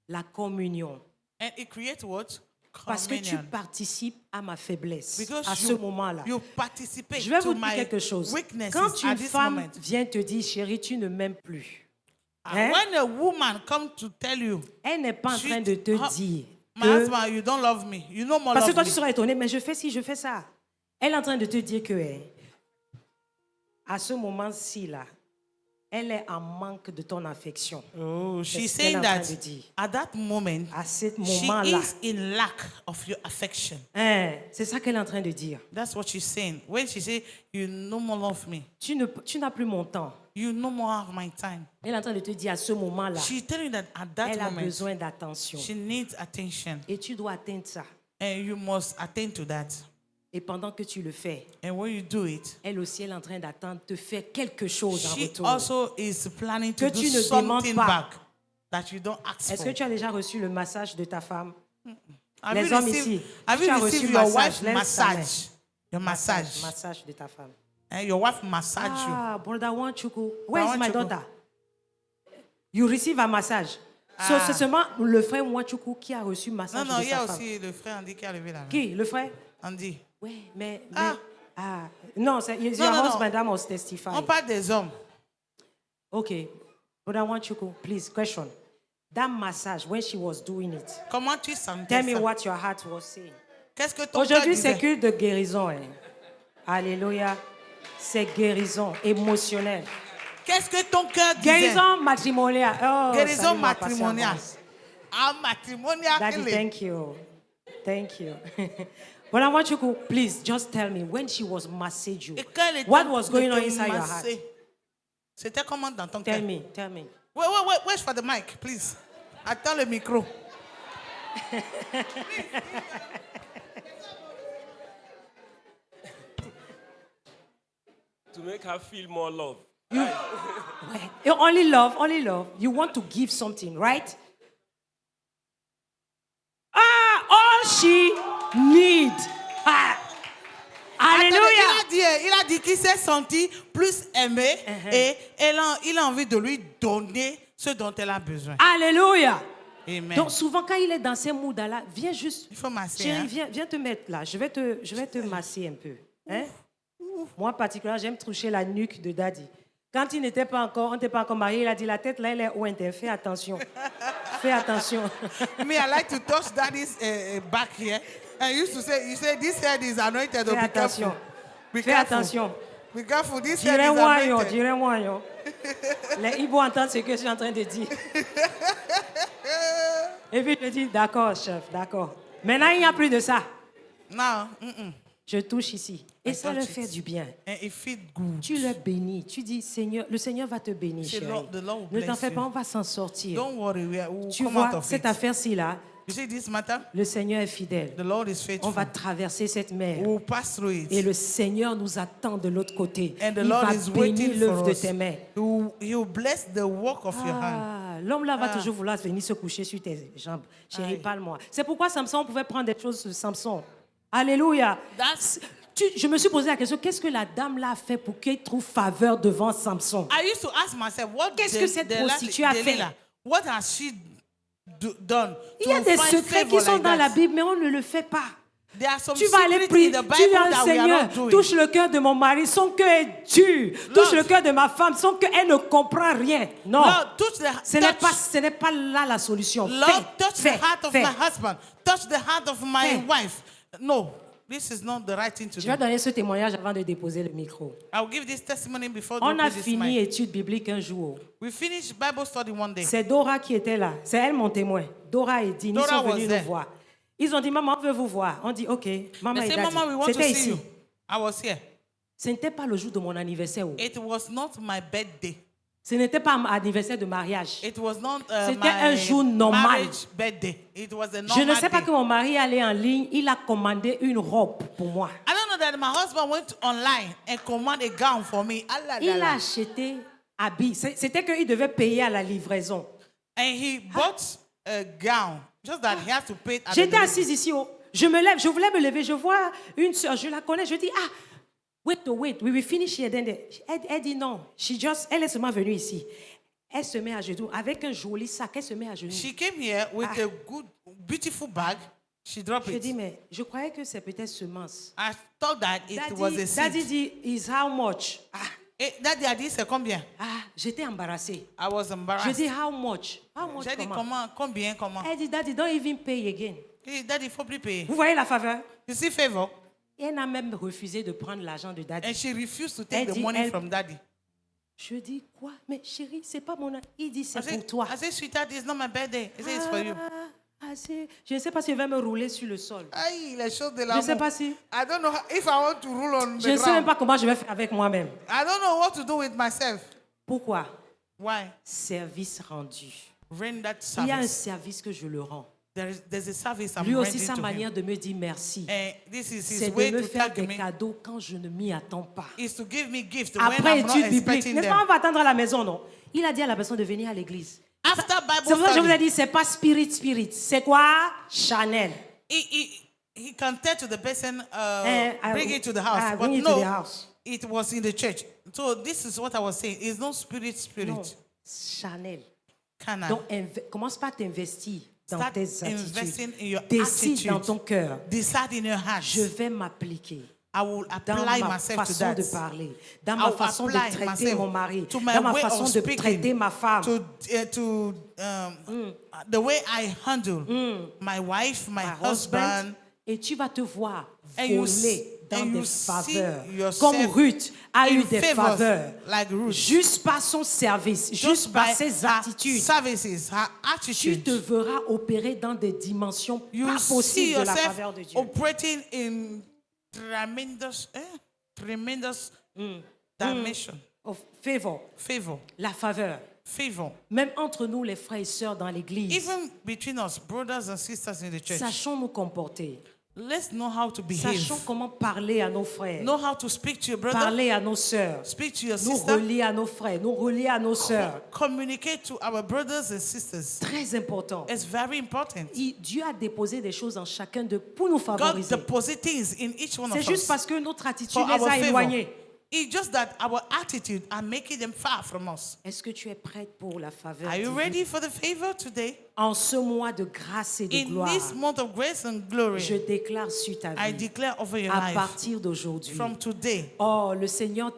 La communion. And it creates what? Parce que tu Communion. participes à ma faiblesse Because à ce moment-là. you participate Je vais to vous dire my quelque chose. weaknesses Quand at une this femme moment. vient te dire, chérie, tu ne m'aimes plus, And hein? when a woman comes to tell you, Elle n'est pas en She- train de te dire my que... husband, you don't love me. You no more Parce que love toi, me. tu seras étonné, mais je fais ci, je fais ça. Elle est en train de te dire que, hein, à ce moment-ci, là, elle est en manque de ton affection. Oh, C'est she's ce qu'elle est saying en train that de dire. at that moment, À ce she moment-là. is in lack of your affection. Hein, c'est ça qu'elle est en train de dire. That's what she's saying. When she say, you no more love me. Tu n'as plus mon temps. You no more have my time. Elle est en train de te dire à ce moment-là, She's telling you that at that elle a moment, besoin d'attention. she needs attention. Et tu dois atteindre ça. And you must attend to that. Et pendant que tu le fais, And when you do it, elle aussi, elle est en train d'attendre de faire quelque chose en she retour. also is planning to Que do tu ne demandes something pas. back that you don't ask Est-ce for. que tu as déjà reçu le massage de ta femme? Have les you hommes received, ici, have tu you as reçu received your massage, wife's lève ta massage? Your massage. Massage de ta femme. And your wife massage you. Ah, brother Wanchuku, where is my Wanchuku. daughter? You receive a massage. So, Ah. c'est seulement le frère Wanchuku qui a reçu massage Non, non, de il y a sa femme. aussi le frère Andy qui est arrivé là. Qui? Le frère? Andy. Oui, mais... Ah. Non, c'est your Non, non, non. husband that must testify. On parle des hommes. Okay. Brother Wanchuku, please, question. that massage, when she was doing it, Comment tu sentais tell me ça? what your heart was saying. Qu'est-ce que ton cœur Aujourd'hui, c'est disait? culte de guérison. Hein. Alléluia. C'est guérison émotionnelle. Qu'est-ce que ton cœur disait? Guérison matrimoniale. Oh, Guérison salut, ma passion matrimoniale. avance. Ah, matrimonial Daddy, healing. thank you. Thank you. But I want you to please just tell me when she was massaging you, Et quand elle était what en was train going de on te inside your heart? masser, c'était comment dans ton cœur? Tell me, tell me. Wait for the mic, please. Attends le micro. To make her feel more love. You only love, only love. You want to give something, right? All she need. Ah. Attendez, Alléluia. il a dit qu'il s'est senti plus aimé et il a envie de lui donner ce dont elle a besoin. Alléluia. Amen. Donc souvent quand il est dans ces moods-là, viens juste. Il faut masser. Chérie, Hein? viens te mettre là. Je vais te masser un peu. Hein? Moi, particulièrement, j'aime toucher la nuque de Daddy. Quand on n'était pas encore mariés, il a dit la tête là, elle est ouin. Fais attention. Fais attention. Me, I like to touch daddy's back here. And you used to say, this head is anointed. Fais Be attention. careful. Be Fais careful. attention. Be careful. This head is Dirais-moi, anointed. Les Ibo entendent ce que je suis en train de dire. Et puis je dis, d'accord, chef, d'accord. Maintenant, il n'y a plus de ça. Now, Je touche ici. Et I ça leur touch fait it. du bien. and it feels good. Tu le bénis. Tu dis, Seigneur, le Seigneur va te bénir, Say, chérie. Lord, the Lord will Ne t'en bless fais pas, you. on va s'en sortir. Don't worry, we'll Tu come out vois, of cette it. affaire-ci là, You see this matter? le Seigneur est fidèle. The Lord is On faithful. va traverser cette mer. We'll pass through it. Et le Seigneur nous attend de l'autre côté. And the Il Lord va is bénir waiting l'œuvre for de us. tes mains. He will bless the work of your hand. Ah, l'homme là va toujours vouloir venir se coucher sur tes jambes. Chérie, Aïe. parle-moi. C'est pourquoi Samson pouvait prendre des choses sur Samson. Alléluia. Je me suis posé la question, qu'est-ce que la dame là a fait pour qu'elle trouve faveur devant Samson? I used to ask myself, what Qu'est-ce que cette prostituée a fait? Delilah, what has she done Il y a to des find secrets qui favor sont like dans that? la Bible, mais on ne le fait pas. There are some Tu vas aller secrets prier, in the tu Bible vas, that we are Seigneur, not doing. touche le cœur de mon mari, son cœur est dur. Touche le cœur de ma femme, son cœur, elle ne comprend rien. Non, Lord, ce n'est pas là la solution. Lord, touch Fais, the heart of fais. my husband. Touch the heart of my Fais. wife. No, this is not the right thing to Je do. vais donner ce témoignage avant de déposer le micro. I'll give this testimony before On they a put this fini mic. étude biblique un jour. We finished Bible study one day. C'est Dora qui était là. C'est elle mon témoin. Dora et Dean, ils Dora sont was venus there. nous voir. Ils ont dit, maman, on veut vous voir. On dit, ok. Maman They et said, Daddy. Mama, we want to C'était see ici. you. I was here. Ce n'était pas le jour de mon anniversaire. Oh. It was not my birthday. Ce n'était pas mon anniversaire de mariage. It was not C'était my un jour normal. marriage birthday. It was a normal Je ne sais pas day. que mon mari allait en ligne. Il a commandé une robe pour moi. I don't know that my husband went online and commanded a gown for me. Il a acheté habit. C'était qu'il devait payer à la livraison. And he bought a gown. Just that he has to pay it at the J'étais delivery. assise ici. Oh. Je me lève, je voulais me lever. Je vois une soeur, je la connais. Je dis, wait, we will finish here. Then elle dit non. Elle est seulement venue ici. Elle se met à genoux avec un joli sac. Elle se met à genoux. She came here with a good, beautiful bag. She dropped Je it. dis, mais je croyais que c'est peut-être semence. I thought that it was a Daddy seed. dit, is how much? Daddy a dit, c'est combien? J'étais embarrassée. I was Je embarrassed. dis, how much? How much J'ai dit, comment? combien? Elle dit, Daddy, don't even pay again. Hey, Daddy, il faut plus payer. Vous voyez la faveur? You see favor? Et elle a même refusé de prendre l'argent de Daddy. And she refused to Elle take the dit, money elle- from Daddy. Je dis, quoi? Mais chérie, c'est pas mon... Il dit, I c'est said, pour toi. I said, sweetheart, it's not my birthday. He said, it's for you. Je ne sais pas si elle va me rouler sur le sol. Aïe, les choses de Je ne l'amour. sais pas si... I don't know if I want to rule on Je the ne sais même ground. pas comment je vais faire avec moi-même. I don't know what to do with myself. Pourquoi? Why? Service rendu. Render that Il y a un service. service que je le rends. There's a service I'm Lui aussi, rendering sa to manière him. de me dire merci, And this is c'est his de way me to faire thank des me. cadeaux quand je ne m'y attends pas. Is to give me gifts when Après I'm not étude biblique, expecting n'est-ce pas, them. on va attendre à la maison, non? Il a dit à la personne de venir à l'église. After C'est Bible pour ça que je vous ai study, dit, c'est pas spirit. C'est quoi? Chanel. he can tell to the person, I- bring it to the house. But bring it to no, the house. it was in the church. So this is what I was saying. It's not spirit. Non, Chanel. Can I? Donc, commence pas à t'investir dans Start tes investing attitudes. in your Décide attitude. dans ton cœur. Decide in your heart. Je vais m'appliquer. I will dans apply ma myself to façon that. de parler, dans I ma will façon de apply traiter myself mon mari, to my dans ma way façon of de speaking, traiter ma femme. The way I handle my wife, my husband. Et tu vas te voir And you voler dans and des you see faveurs. yourself Comme Ruth a in eu des favors faveurs. like Ruth. Juste par son service, juste par by ses her attitudes. services, her Tu attitude. te verras opérer dans des dimensions You pas see possibles de la yourself faveur de Dieu. operating in tremendous dimension. Of favor, Favor. la faveur. Favor. Même entre nous, les frères et sœurs dans l'église, Even between us, brothers and sisters in the church, sachons nous comporter. let's know how to behave. Sachons comment parler à nos frères, Know how to speak to your brother, parler à nos sœurs, speak to your nous sister, relier à nos frères, nous relier à nos sœurs. communicate to our brothers and sisters. Très important. It's very important. Dieu a déposé des choses en chacun de pour nous God favoriser. deposits things in each one C'est of juste us parce que notre attitude for les our a favor. éloignés. It's just that our attitude are making them far from us. Est-ce que tu es prête pour la faveur Are you divine? ready for the favor today? En ce mois de grâce et de In gloire, this month of grace and glory, je déclare sur ta I vie, declare over your à life, partir d'aujourd'hui, from today, oh, le Seigneur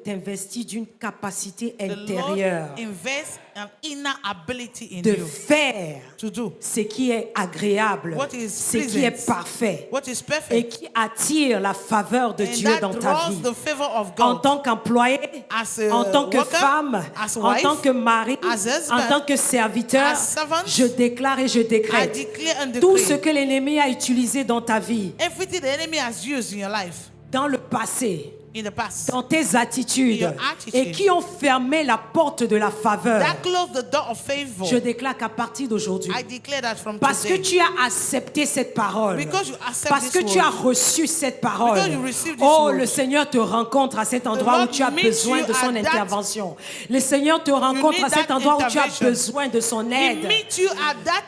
t'investit d'une capacité the Lord intérieure invests an inner ability in de you faire to do ce qui est agréable, what is ce qui est pleasant, parfait what is et perfect, qui attire la faveur de and Dieu that dans ta draws vie. the favor of En God tant qu'employé, as a en tant que worker, femme, as a en wife, tant que mari, as husband, en tant que serviteur, as servant. je déclare et je I décrète declare and tout decree ce que l'ennemi a utilisé dans ta vie, everything the enemy has used in your life dans le passé, in the past dans tes attitudes, Your attitude. et qui ont fermé la porte de la faveur. that closed the door of favor. Je déclare qu'à partir d'aujourd'hui, I declare that from parce que today, tu as accepté cette parole, because you accept parce this que tu word, as reçu cette parole, because you received this oh, word, le Seigneur te rencontre à cet endroit où Lord tu as meets besoin you de son at that- intervention. Le Seigneur te rencontre need à cet that endroit où tu as intervention. besoin de son He aide. meets you at that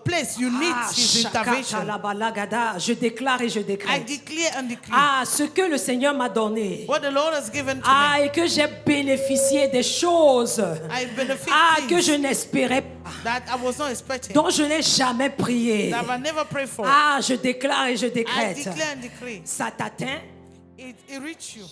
place. You need Ah, his intervention. shakatalabalagada. Je déclare et je I décrète. declare and decree Ah, ce que le Seigneur m'a donné. what the Lord has given to Ah, me. et que j'ai bénéficié des choses. I benefit Ah, que things je n'espérais pas, that I was not expecting, dont je n'ai jamais prié. that I never prayed for. Ah, je déclare et je I décrète. declare and decree Ça t'atteint, it reach you.